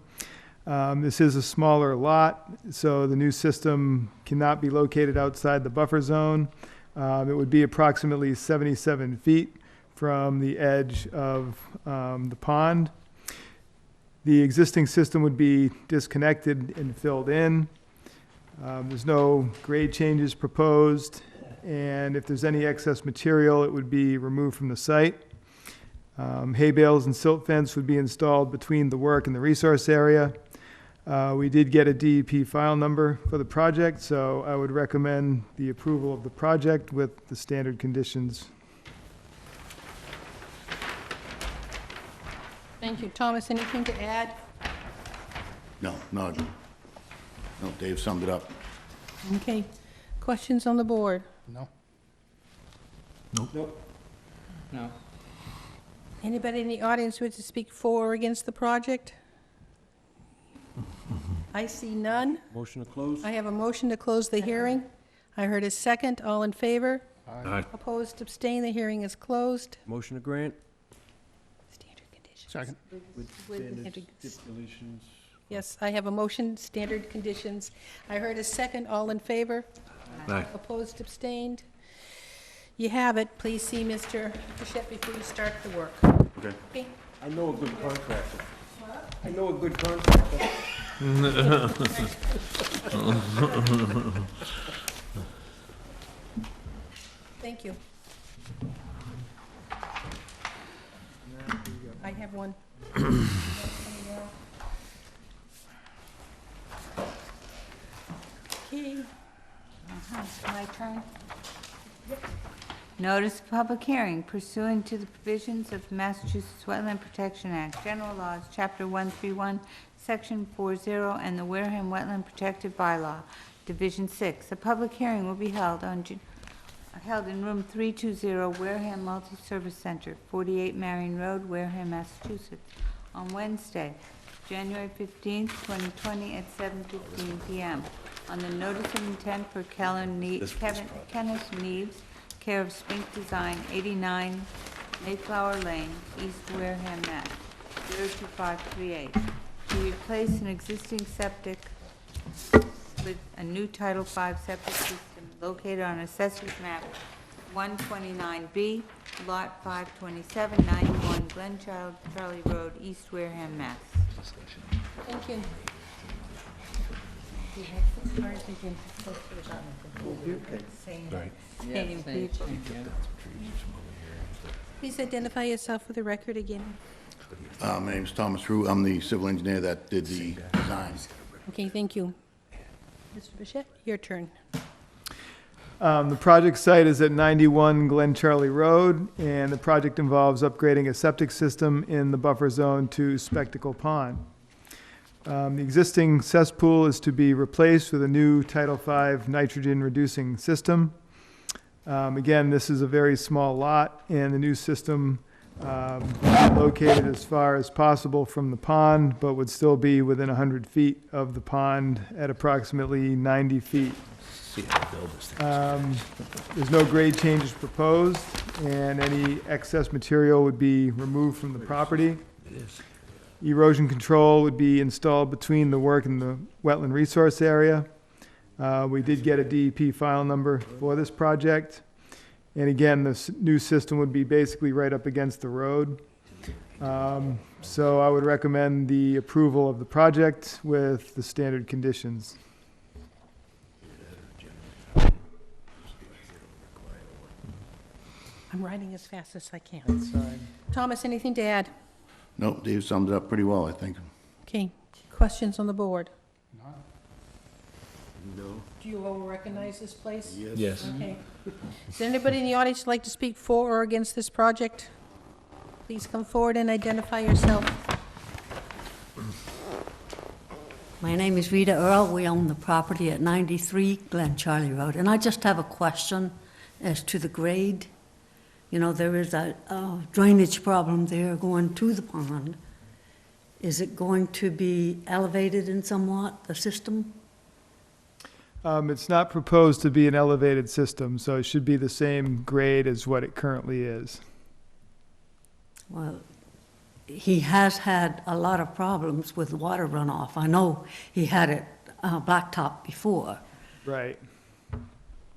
This is a smaller lot, so the new system cannot be located outside the buffer zone. It would be approximately 77 feet from the edge of the pond. The existing system would be disconnected and filled in. There's no grade changes proposed, and if there's any excess material, it would be removed from the site. Hay bales and silt fence would be installed between the work and the resource area. We did get a DEP file number for the project, so I would recommend the approval of the project with the standard conditions. Thank you. Thomas, anything to add? No, Dave summed it up. Okay. Questions on the board? No. No. Anybody in the audience wish to speak for or against the project? I see none. Motion to close? I have a motion to close the hearing. I heard a second. All in favor? Aye. Opposed, abstained. The hearing is closed. Motion to grant? Standard conditions. Second. With standard stipulations. Yes, I have a motion, standard conditions. I heard a second. All in favor? Aye. Opposed, abstained. You have it. Please see Mr. Bichette before you start the work. Okay. Okay? I know a good contractor. I know a good contractor. Thank you. I have one. Okay. My turn? Notice of public hearing pursuant to the provisions of the Massachusetts Wetland Protection Act, General Laws, Chapter 131, Section 40, and the Wareham Wetland Protective Bylaw, Division 6. A public hearing will be held in room 320, Wareham Multi-Service Center, 48 Marion Road, Wareham, Massachusetts, on Wednesday, January 15th, 2020, at 7:15 p.m. On the notice of intent for Kenneth Neves, care of Spink Design, 89 Mayflower Lane, East Wareham, Mass. 02538, to replace an existing septic with a new Title V septic system located on Assessor's Map 129B, Lot 527, 91 Charlie Road, East Wareham, Mass. Thank you. Please identify yourself for the record again. My name's Thomas Rue. I'm the civil engineer that did the design. Okay, thank you. Mr. Bichette, your turn. The project site is at 91 Glen Charlie Road, and the project involves upgrading a septic system in the buffer zone to Spectacle Pond. The existing cesspool is to be replaced with a new Title V nitrogen-reducing system. Again, this is a very small lot, and the new system located as far as possible from the pond, but would still be within 100 feet of the pond at approximately 90 feet. There's no grade changes proposed, and any excess material would be removed from the property. Erosion control would be installed between the work and the wetland resource area. We did get a DEP file number for this project. And again, this new system would be basically right up against the road. So I would recommend the approval of the project with the standard conditions. I'm writing as fast as I can. Thomas, anything to add? No, Dave summed it up pretty well, I think. Okay, questions on the board? No. Do you all recognize this place? Yes. Okay. Is there anybody in the audience who'd like to speak for or against this project? Please come forward and identify yourself. My name is Rita Earl. We own the property at 93 Glen Charlie Road. And I just have a question as to the grade. You know, there is a drainage problem there going to the pond. Is it going to be elevated in somewhat, the system? It's not proposed to be an elevated system, so it should be the same grade as what it currently is. Well, he has had a lot of problems with water runoff. I know he had it blacktop before. Right.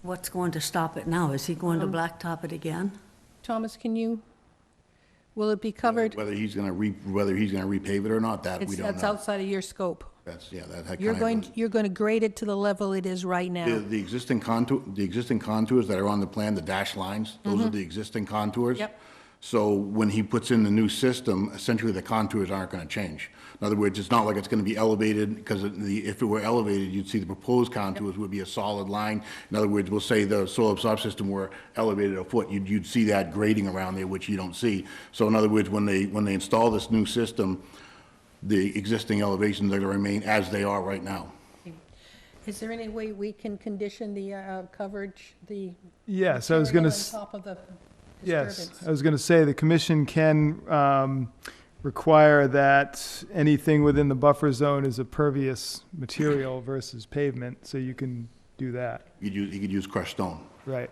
What's going to stop it now? Is he going to blacktop it again? Thomas, will it be covered? Whether he's gonna repave it or not, that we don't know. That's outside of your scope. That's, yeah, that You're kind of. going to grade it to the level it is right now. The existing contours that are on the plan, the dashed lines, those are the existing contours. Yep. So when he puts in the new system, essentially the contours aren't gonna change. In other words, it's not like it's gonna be elevated, because if it were elevated, you'd see the proposed contours would be a solid line. In other words, we'll say the soil absorption system were elevated a foot, you'd see that grading around there, which you don't see. So in other words, when they install this new system, the existing elevations are gonna remain as they are right now. Is there any way we can condition the coverage, the Yes, I was going material to. on top of the Yes, disturbance? I was going to say the commission can require that anything within the buffer zone is a pervious material versus pavement, so you can do that. You could use crushed stone. Right.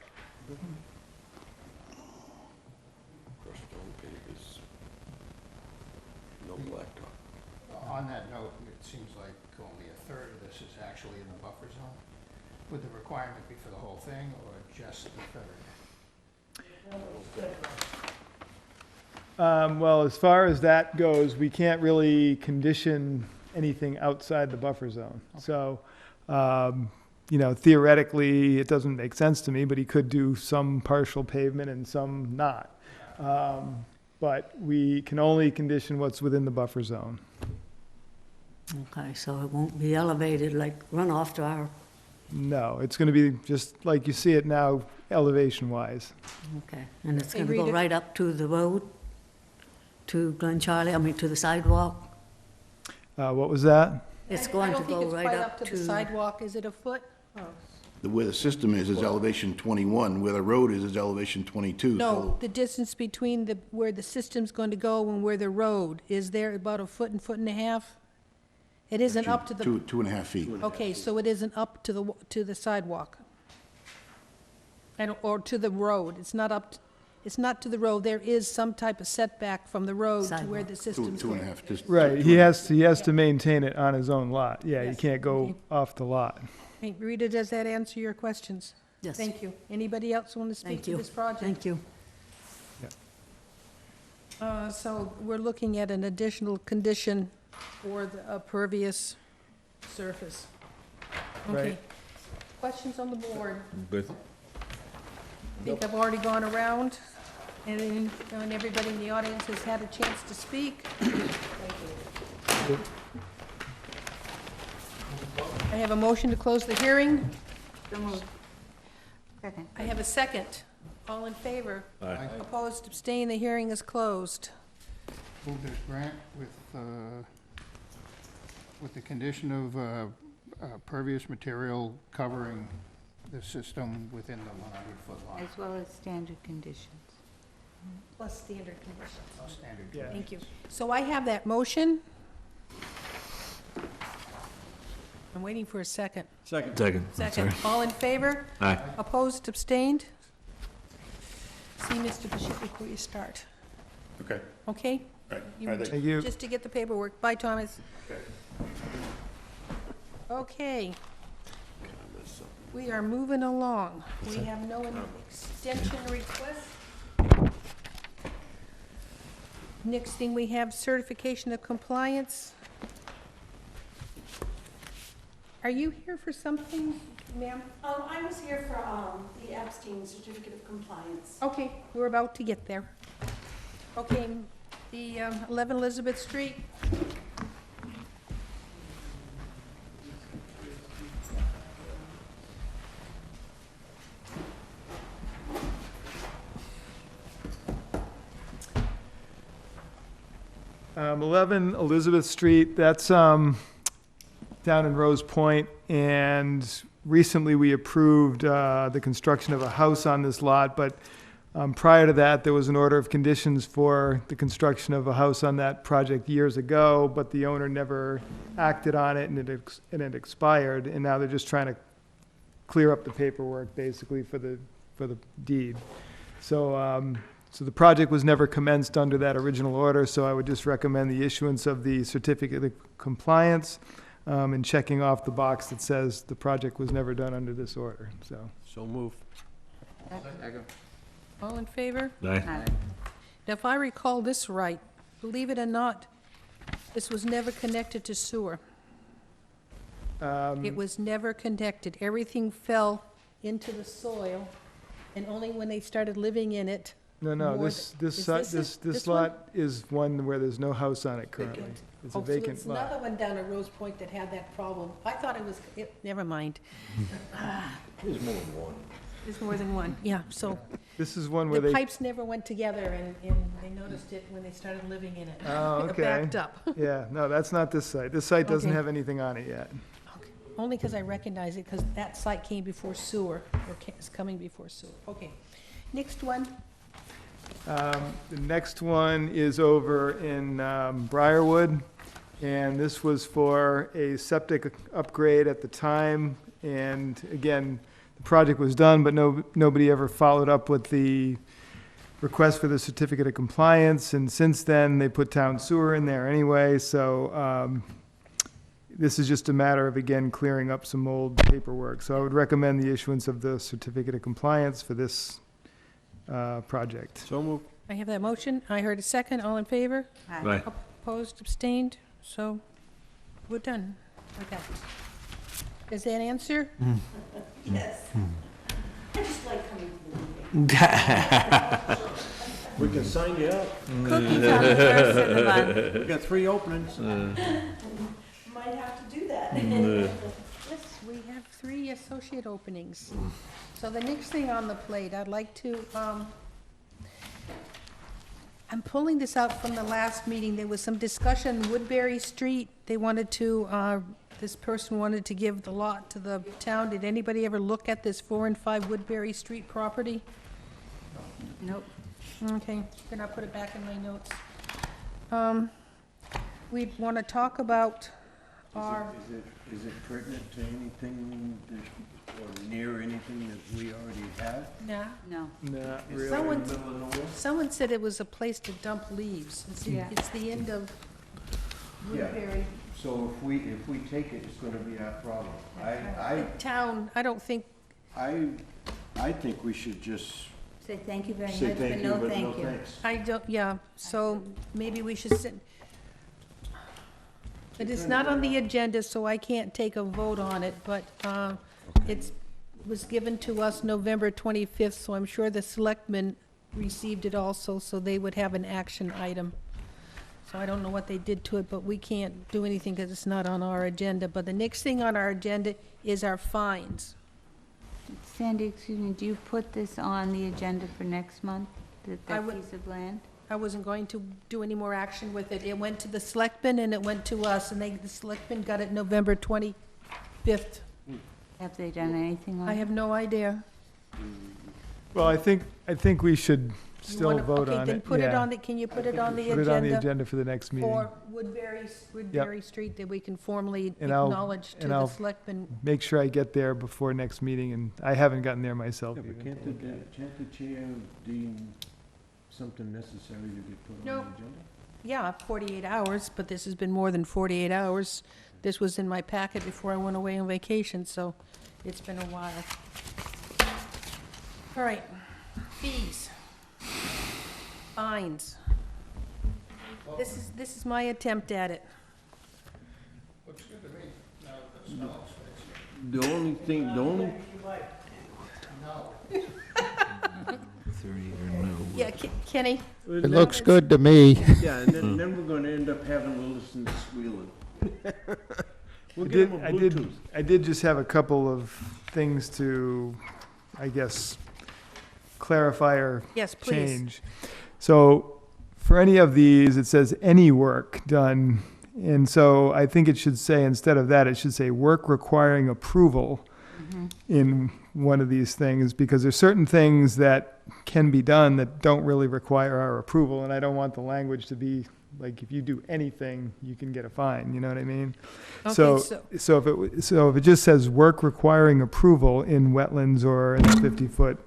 On that note, it seems like only a third of this is actually in the buffer zone. Would the requirement be for the whole thing, or just a third? Well, as far as that goes, we can't really condition anything outside the buffer zone. So, theoretically, it doesn't make sense to me, but he could do some partial pavement and some not. but we can only condition what's within the buffer zone. Okay, so it won't be elevated like runoff to our, No, it's gonna be just like you see it now, elevation-wise. okay. And it's Hey, gonna go Rita. right up to the road, to Glen Charlie, I mean, to the sidewalk? What was that? It's going to go right I don't up think it's quite up to the to, sidewalk, is it a foot? Oh. Where the system is elevation 21, where the road is elevation 22. No, So the distance between where the system's going to go and where the road, is there about a foot and a half? It isn't up to the, 2.5 feet. okay, so it isn't up to the sidewalk? Or to the road, it's not it's not to the road, there is some type of setback from the road to where the system's Two going. and a half, just. Right, he has to maintain it on his own lot. Yeah, you Yes, can't go okay. off the lot. Hey, Rita, does that answer your questions? yes. Thank you. Anybody else want to speak Thank to you. this project? Thank you. So we're looking at an additional condition for the pervious surface. Okay. Right. Questions on the board? Good. I think I've already gone around, and everybody in the audience has had a chance to speak. Thank you. I have a motion to close the hearing. So moved. Second. I have a second. All in favor? Aye. Opposed, abstained, the hearing is closed. Move this grant with the condition of pervious material covering the system within the 100-foot line. As well as standard conditions. Plus standard conditions. Standard. Yeah. Thank you. So I have that motion. I'm waiting for a second. Second. Second. All in favor? Aye. Opposed, abstained? See Mr. Bashir before you start, Okay. okay? All right. You- All right, Thank you. Just to get the paperwork. Bye, Thomas. Okay. We are moving along. We have no extension request. Next thing we have certification of compliance. Are you here for something, ma'am? I was here for the Epstein Certificate of Compliance. Okay, we're about to get there. Okay, the 11 Elizabeth Street. Um, 11 Elizabeth Street, that's down in Rose Point, and recently we approved the construction of a house on this lot, but prior to that, there was an order of conditions for the construction of a house on that project years ago, but the owner never acted on it, and it expired, and now they're just trying to clear up the paperwork, basically, for the deed. So the project was never commenced under that original order, so I would just recommend the issuance of the certificate of compliance and checking off the box that says the project was never done under this order, so. So move. All in favor? Aye. Now, if I recall this right, believe it or not, this was never connected to sewer. It was never connected. Everything fell into the soil, and only when they started living in it. No, more this th- is this this one? lot is one where there's no house on it currently. Vacant. It's a Oh, so vacant it's lot. another one down at Rose Point that had that problem. I thought it was, never mind. There's more than one. Yeah, so This is one where the they, pipes never went together, and they noticed it when they started living in it. Oh, It okay. backed up. yeah, no, that's not this site. This site doesn't Okay. have anything on it yet. Only because I recognize it, because that site came before sewer, or is coming before sewer. Okay. Next one. The next one is over in Briarwood, and this was for a septic upgrade at the time. And again, the project was done, but nobody ever followed up with the request for the certificate of compliance. And since then, they put town sewer in there anyway, so this is just a matter of, again, clearing up some old paperwork. So I would recommend the issuance of the certificate of compliance for this project. So move. I have that motion. I heard a second. All in favor? Aye. Opposed, abstained? So we're done. Okay. Does that answer? Yes. I just like coming to the meeting. We can sign you up. Cookies on the first of the month. We got 3 openings. Might have to do that. Yes, we have 3 associate openings. So the next thing on the plate, I'd like to, I'm pulling this out from the last meeting. There was some discussion, Woodbury Street. They wanted to, this person wanted to give the lot to the town. Did anybody ever look at this 4 and 5 Woodbury Street property? Nope. Okay, then I'll put it back in my notes. We want to talk about our, Is it pertinent to anything or near anything that we already have? nah, No. Not really. someone said it was a place to dump leaves. Yeah. It's the end of Woodbury. So if we take it, it's gonna be our problem. The town, I don't think, I think we should just Say thank you very say much, but thank you, no but no thank you. thanks. I don't, yeah, so maybe we should sit. It is not on the agenda, so I can't take a vote on it, but it was given to us November 25th, so I'm sure the selectmen received it also, so they would have an action item. So I don't know what they did to it, but we can't do anything because it's not on our agenda. But the next thing on our agenda is our fines. Sandy, excuse me, do you put this on the agenda for next month, I that would- piece of land? I wasn't going to do any more action with it. It went to the selectmen and it went to us, and the selectmen got it November 25th. Have they done anything on it? I have no idea. Well, I think we should You still wanna- vote on it. Okay, then put it yeah. on the, can you put it on the Put it on the agenda agenda for the next meeting. for Woodbury Street, that we can formally And I'll- acknowledge to and the I'll- selectmen? Make sure I get there before next meeting, and I haven't gotten there myself Yeah, but even. can't the chair deem something necessary to get put on No. the agenda? Yeah, 48 hours, but this has been more than 48 hours. This was in my packet before I went away on vacation, so it's been a while. All right, fees. Fines. This is my attempt at it. The only, Yeah, Kenny? It looks good to me. yeah, and then we're gonna end up having to listen to squealing. We'll get them a Bluetooth. I did just have a couple of things to, I guess, clarify or Yes, please. change. So for any of these, it says any work done. And so I think it should say, instead of that, it should say work requiring approval in one of these things, because there's certain things that can be done that don't really require our approval. And I don't want the language to be like, if you do anything, you can get a fine, you know what I mean? Okay, So if it just says work requiring approval in wetlands or in the 50-foot,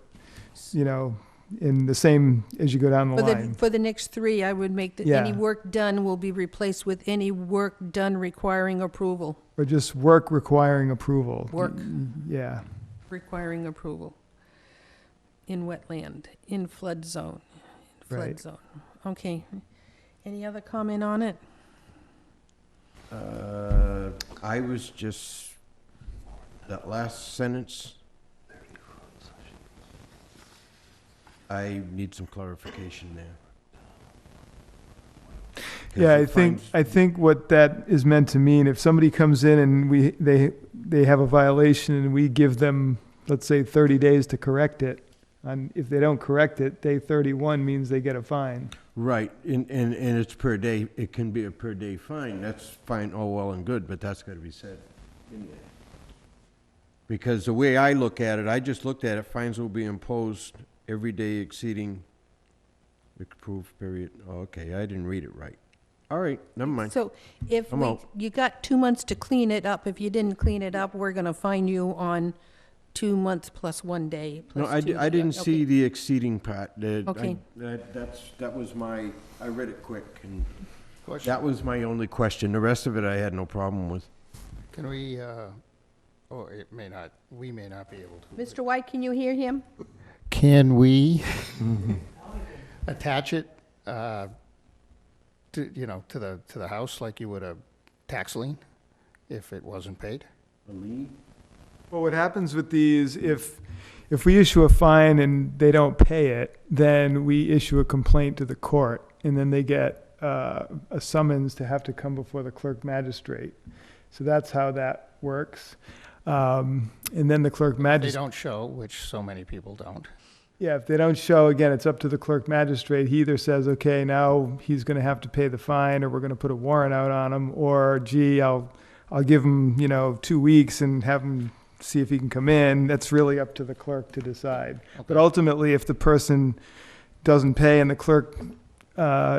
you know, in the same as you go down the line. For the next 3, I would make that any Yeah. work done will be replaced with any work done requiring approval. Or just work requiring approval. Work. Yeah. Requiring approval in wetland, in flood zone, Right. Okay. Any other comment on it? I was just, that last sentence, I need some clarification there. 'Cause Yeah, it finds- I think what that is meant to mean, if somebody comes in and they have a violation and we give them, let's say, 30 days to correct it, and if they don't correct it, day 31 means they get a fine. Right, and it's per day, it can be a per day fine, that's fine, all well and good, but that's gotta be said in there. Because the way I look at it, I just looked at it, fines will be imposed every day exceeding the approved period. Oh, okay, I didn't read it right. All right, never mind. So if I'm out. you got 2 months to clean it up, if you didn't clean it up, we're gonna fine you on 2 months plus 1 day. No, plus I 2 I didn't okay. see the exceeding part. Okay. That was my, I read it quick, and Question. that was my only question. The rest of it I had no problem with. Can we, or it may not, we may not be able to. Mr. White, can you hear him? Can we attach it, to, to the house like you would a tax lien if it wasn't paid? A lien? Well, what happens with these, if we issue a fine and they don't pay it, then we issue a complaint to the court, and then they get a summons to have to come before the clerk magistrate. So that's how that works. And then the clerk They magistrate. don't show, which so many people don't. Yeah, if they don't show, again, it's up to the clerk magistrate. He either says, okay, now he's going to have to pay the fine, or we're going to put a warrant out on him, or gee, I'll give him, 2 weeks and have him see if he can come in. That's really up to the clerk to decide. But ultimately, if the person doesn't pay and the clerk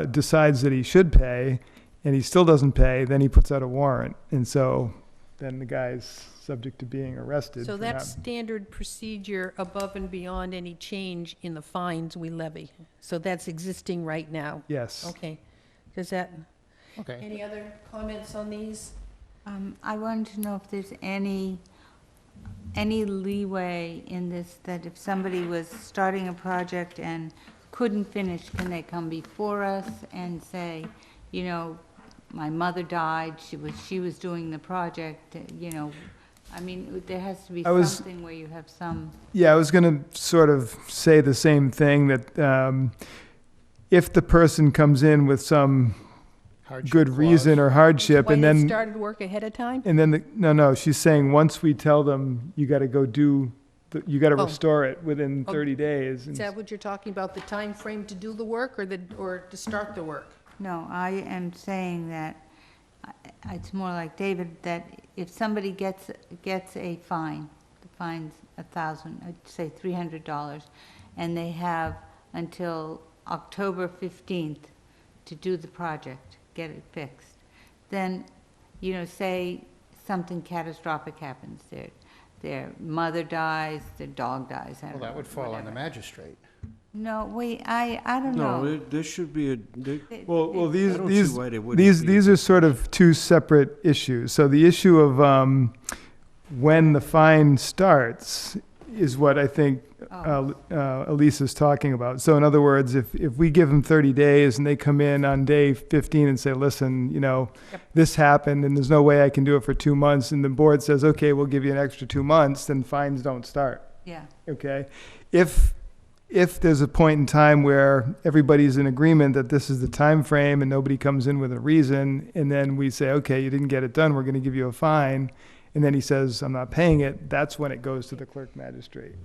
decides that he should pay, and he still doesn't pay, then he puts out a warrant. And so then the guy's subject to being arrested. So for that's not- standard procedure above and beyond any change in the fines we levy. So that's existing right now? Yes. Okay. Does that, Okay. any other comments on these? I wanted to know if there's any leeway in this, that if somebody was starting a project and couldn't finish, can they come before us and say, my mother died, she was doing the project, I mean, there has to be something where you have some. Yeah, I was going to sort of say the same thing, that if the person comes in with some Hardship good reason clause. or hardship, When and they then, started work ahead of time? and then, no, she's saying, once we tell them, you got to go you got to Oh. restore it within Oh, 30 days. Is and- that what you're talking about, the time frame to do the work or to start the work? No, I am saying that, it's more like David, that if somebody gets a fine, the fine's $1,000, I'd say $300, and they have until October 15th to do the project, get it fixed, then, say something catastrophic happens, their mother dies, their dog dies, I don't know. Well, that would fall on the whatever. magistrate. No, wait, I don't know. No, there should be Well, I don't see why they wouldn't be. these are sort of two separate issues. So the issue of when the fine starts is what I think Elise is talking about. So in other words, if we give them 30 days and they come in on day 15 and say, listen, this happened and there's no way I can do it for 2 months, and the board says, okay, we'll give you an extra 2 months, then fines don't start. Yeah. Okay? If there's a point in time where everybody's in agreement that this is the time frame and nobody comes in with a reason, and then we say, okay, you didn't get it done, we're going to give you a fine, and then he says, I'm not paying it, that's when it goes to the clerk magistrate.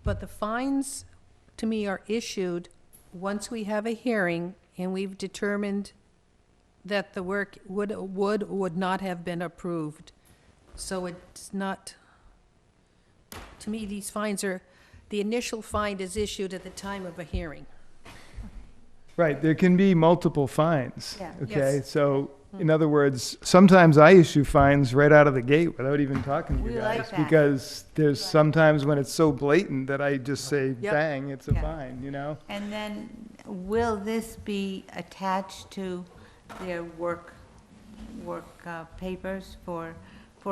But the fines, to me, are issued once we have a hearing and we've determined that the work would or would not have been approved. So it's not, to me, these fines are, the initial fine is issued at the time of a hearing. Right, there can be multiple fines. Yeah. Okay, Yes. so in other words, sometimes I issue fines right out of the gate without even talking to you We like guys. that. Because there's sometimes when it's so blatant that I just say, Yep. bang, it's a Yeah. fine, And then, will this be attached to their work papers for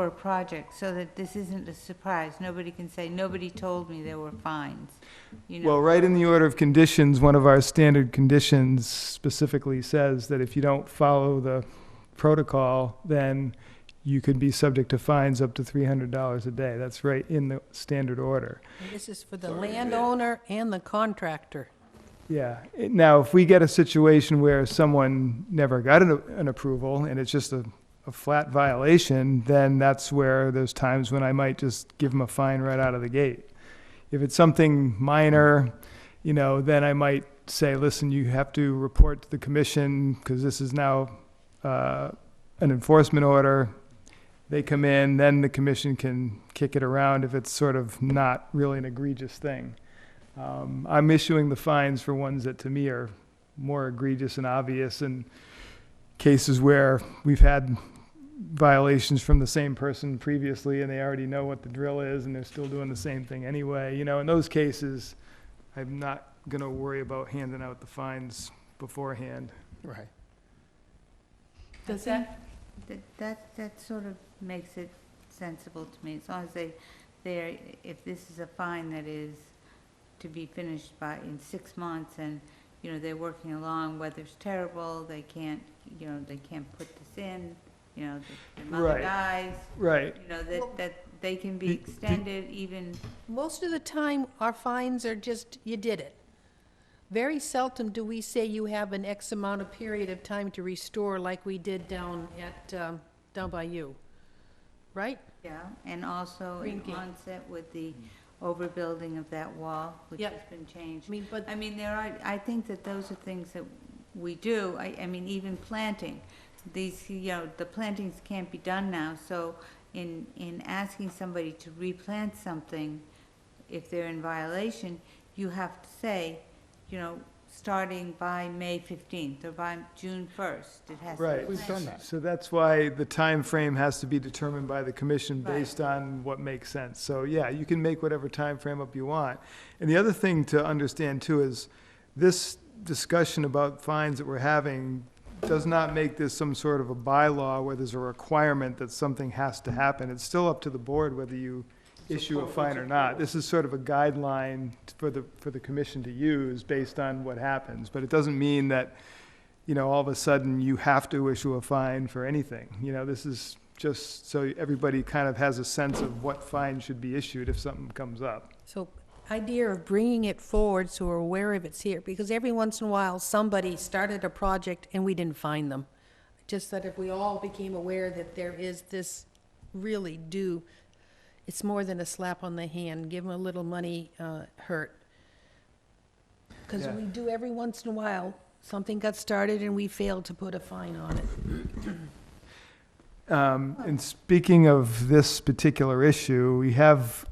a project, so that this isn't a surprise? Nobody can say, nobody told me there were fines, Well, right in the order of conditions, one of our standard conditions specifically says that if you don't follow the protocol, then you could be subject to fines up to $300 a day. That's right in the standard order. And this is for the landowner and the contractor. Yeah. Now, if we get a situation where someone never got an approval and it's just a flat violation, then that's where there's times when I might just give them a fine right out of the gate. If it's something minor, then I might say, listen, you have to report to the commission because this is now an enforcement order. They come in, then the commission can kick it around if it's sort of not really an egregious thing. I'm issuing the fines for ones that to me are more egregious and obvious, and cases where we've had violations from the same person previously and they already know what the drill is and they're still doing the same thing anyway. In those cases, I'm not going to worry about handing out the fines beforehand. Right. Does that, That sort of makes it sensible to me, as long as if this is a fine that is to be finished in 6 months, and, they're working along, weather's terrible, they can't put this in, their mother Right. dies, Right. they can be extended even, Most of the time, our fines are just, you did it. Very seldom do we say you have an X amount of period of time to restore like we did down at, down by you, right? yeah, and also Green in Gate. onset with the overbuilding of that wall, which has Yep. been changed. I mean, but I mean, there are, I think that those are things that we do. I mean, even planting, these, the plantings can't be done now, so in asking somebody to replant something, if they're in violation, you have to say, starting by May 15th or by June 1st, it has to be Right. We've done planted. that. So that's why the time frame has to be determined by the commission Right. based on what makes sense. So, yeah, you can make whatever time frame up you want. And the other thing to understand too is this discussion about fines that we're having does not make this some sort of a bylaw where there's a requirement that something has to happen. It's still up to the board whether you issue a fine or not. This is sort of a guideline for the commission to use based on what happens. But it doesn't mean that, all of a sudden you have to issue a fine for anything. This is just so everybody kind of has a sense of what fine should be issued if something comes up. So, idea of bringing it forward so we're aware of it's here, because every once in a while, somebody started a project and we didn't find them. Just that if we all became aware that there is this really it's more than a slap on the hand, give them a little money hurt. Because Yeah. we do every once in a while, something got started and we failed to put a fine on it. And speaking of this particular issue, we have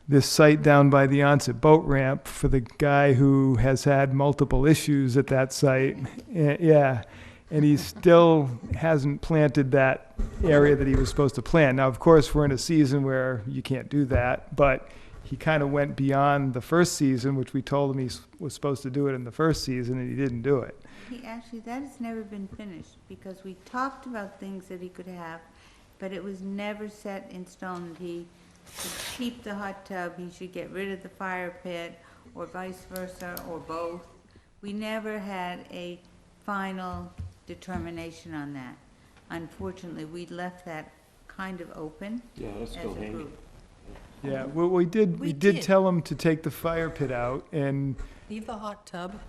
this site down by the onset boat ramp for the guy who has had multiple issues at that site. Yeah, and he still hasn't planted that area that he was supposed to plant. Now, of course, we're in a season where you can't do that, but he kind of went beyond the first season, which we told him he was supposed to do it in the first season, and he didn't do it. Actually, that has never been finished, because we talked about things that he could have, but it was never set in stone that he should keep the hot tub, he should get rid of the fire pit, or vice versa, or both. We never had a final determination on that. Unfortunately, we left that kind of open as a group. Yeah, well, we did We did. tell him to take the fire pit out, and, Leave the hot tub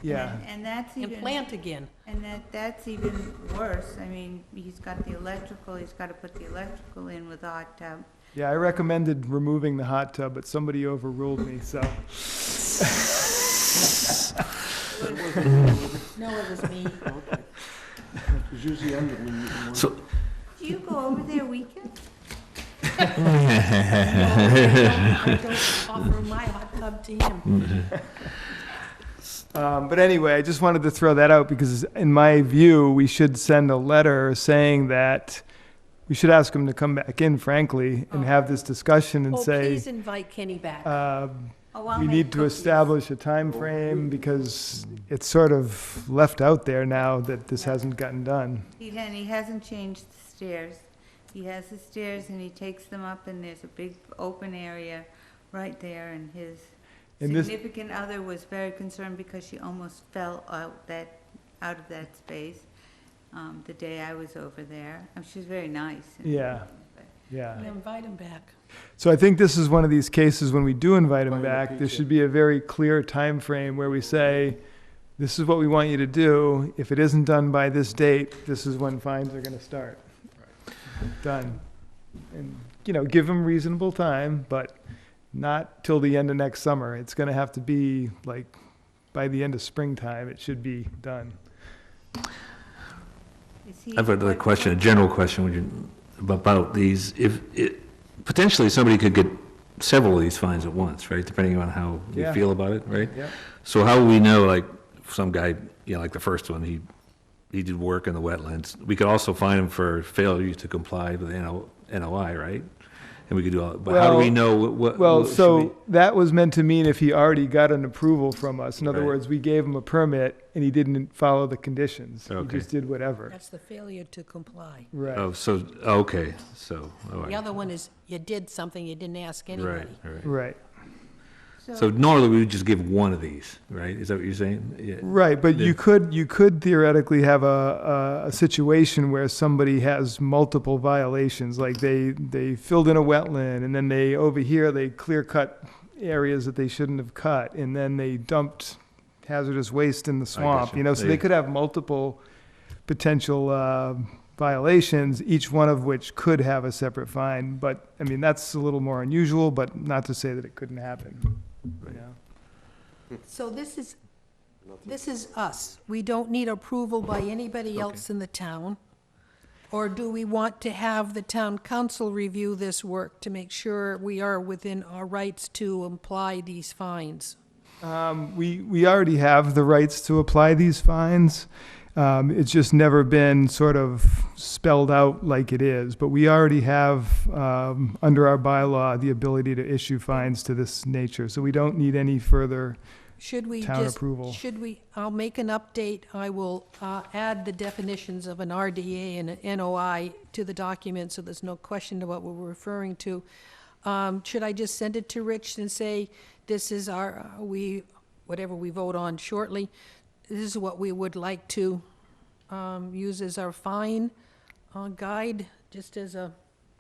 yeah. And that's and even. plant again. And that's even worse. I mean, he's got the electrical, he's got to put the electrical in with the hot tub. Yeah, I recommended removing the hot tub, but somebody overruled me, so. No, it was me. It's usually ended when you. So, Do you go over there weekend? I don't offer my hot tub to him. But anyway, I just wanted to throw that out because in my view, we should send a letter saying that we should ask him to come back in, frankly, and have this discussion and Oh, say, please invite Kenny back. Oh, I'll we make need to cookies. establish a time frame because it's sort of left out there now that this hasn't gotten done. And he hasn't changed the stairs. He has the stairs and he takes them up and there's a big open area right there, and his And this- significant other was very concerned because she almost fell out of that space, the day I was over there. She was very nice. Yeah, yeah. Yeah, invite him back. So I think this is one of these cases when we do invite him Invite him back, to there pizza. should be a very clear time frame where we say, this is what we want you to do. If it isn't done by this date, this is when fines are gonna start. Done. And, give them reasonable time, but not till the end of next summer. It's gonna have to be like, by the end of springtime, it should be done. I've another question, a general question about these. Potentially, somebody could get several of these fines at once, right? Depending on how we Yeah. feel about it, right? Yeah. So how will we know, like, some guy, like the first one, he did work in the wetlands. We could also fine him for failure to comply with the NOI, right? And we could do all, but how do we know what? Well, what should so that was meant to mean if he already got an approval from us. In other Right. words, we gave him a permit and he didn't follow the conditions. He Okay. just did whatever. That's the failure to comply. Right. Oh, so, okay, so, all The right. other one is you did something you didn't ask anybody. Right, right. Right. So normally we would just give one of these, right? Is that what you're saying? Yeah. Right, but The- you could theoretically have a situation where somebody has multiple violations, like they filled in a wetland, and then over here, they clear cut areas that they shouldn't have cut, and then they dumped hazardous waste in the swamp, you. so Yeah. they could have multiple potential violations, each one of which could have a separate fine, but, I mean, that's a little more unusual, but not to say that it couldn't happen. Yeah. So this is us. We don't need approval by anybody else in the town? Or do we want to have the town council review this work to make sure we are within our rights to apply these fines? We already have the rights to apply these fines. It's just never been sort of spelled out like it is, but we already have, under our bylaw, the ability to issue fines to this nature, so we don't need any further Should we town just, approval. I'll make an update. I will add the definitions of an RDA and an NOI to the document, so there's no question to what we're referring to. Should I just send it to Rich and say, this is our, whatever we vote on shortly, this is what we would like to use as our fine guide, just as a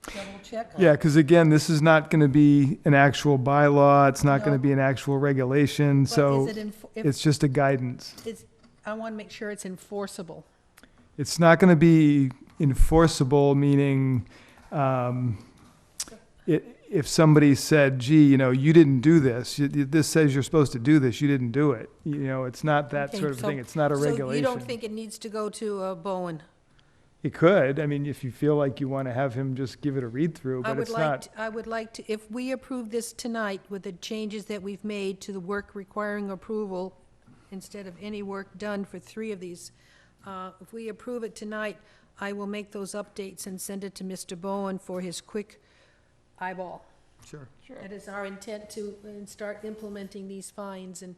double check? Yeah, because again, this is not going to be an actual bylaw, it's not going No. to be an actual regulation, But so is it it's just a guidance. I want to make sure it's enforceable. It's not going to be enforceable, meaning if somebody said, gee, you didn't do this, this says you're supposed to do this, you didn't do it. It's not that Okay, sort of so- thing. It's not a So you regulation. don't think it needs to go to Bowen? It could. I mean, if you feel like you want to have him just give it a read-through, I but would it's like, not. I would like to, if we approve this tonight with the changes that we've made to the work requiring approval, instead of any work done for 3 of these, if we approve it tonight, I will make those updates and send it to Mr. Bowen for his quick eyeball. Sure. That is our intent to start implementing these fines, and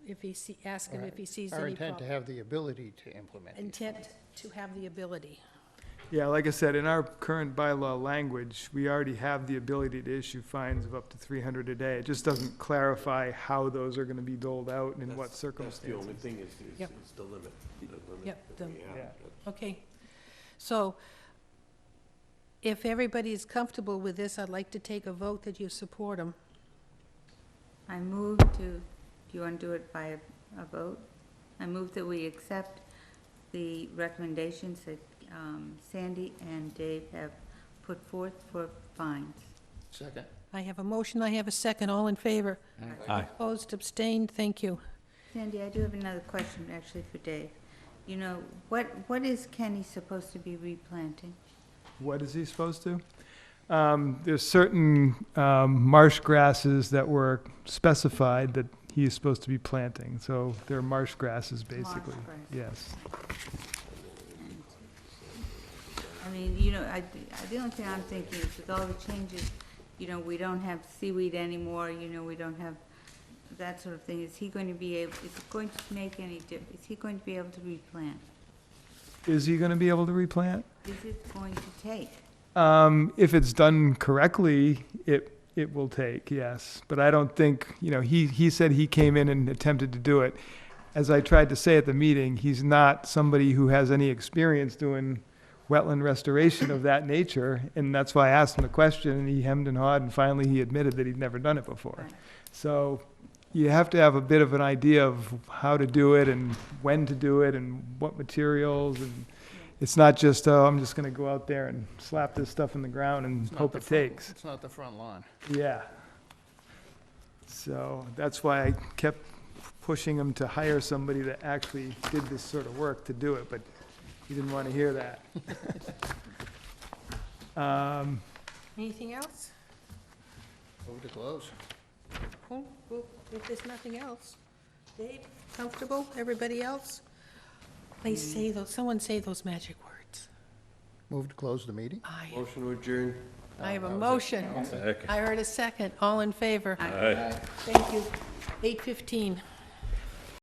if he ask him if he sees Our any intent to problem. have the ability to implement these. Intent to have the ability. Yeah, like I said, in our current bylaw language, we already have the ability to issue fines of up to 300 a day. It just doesn't clarify how those are going to be doled out and in what circumstances. thing is Yep. the limit. Yep, Yeah. okay. So, if everybody is comfortable with this, I'd like to take a vote that you support them. I move to, do you want to do it by a vote? I move that we accept the recommendations that Sandy and Dave have put forth for fines. Second. I have a motion, I have a second, all in favor? Aye. Opposed, abstained, thank you. Sandy, I do have another question actually for Dave. What is Kenny supposed to be replanting? What is he supposed to? There's certain marsh grasses that were specified that he is supposed to be planting. So they're marsh grasses, basically. grass. Yes. I mean, the only thing I'm thinking is with all the changes, we don't have seaweed anymore, we don't have that sort of thing. Is he going to be able, is it going to make any difference? Is he going to be able to replant? Is he going to be able to replant? Is it going to take? If it's done correctly, it will take, yes. But I don't think, he said he came in and attempted to do it. As I tried to say at the meeting, he's not somebody who has any experience doing wetland restoration of that nature, and that's why I asked him the question, and he hemmed and hawed, and finally he admitted that he'd never done it before. Right. So you have to have a bit of an idea of how to do it and when to do it and what materials, and it's not just, oh, I'm just gonna go out there and slap this stuff in the ground and It's not hope the it front- takes. It's not the front lawn. Yeah. So that's why I kept pushing him to hire somebody that actually did this sort of work to do it, but he didn't want to hear that. Anything else? Move to close. Well, if there's nothing else. Dave, comfortable? Everybody else? Please say someone say those magic words. Move to close the meeting? Motion to adjourn. I have a motion. Second. I heard a second. All in favor? Aye. Thank you. 8:15.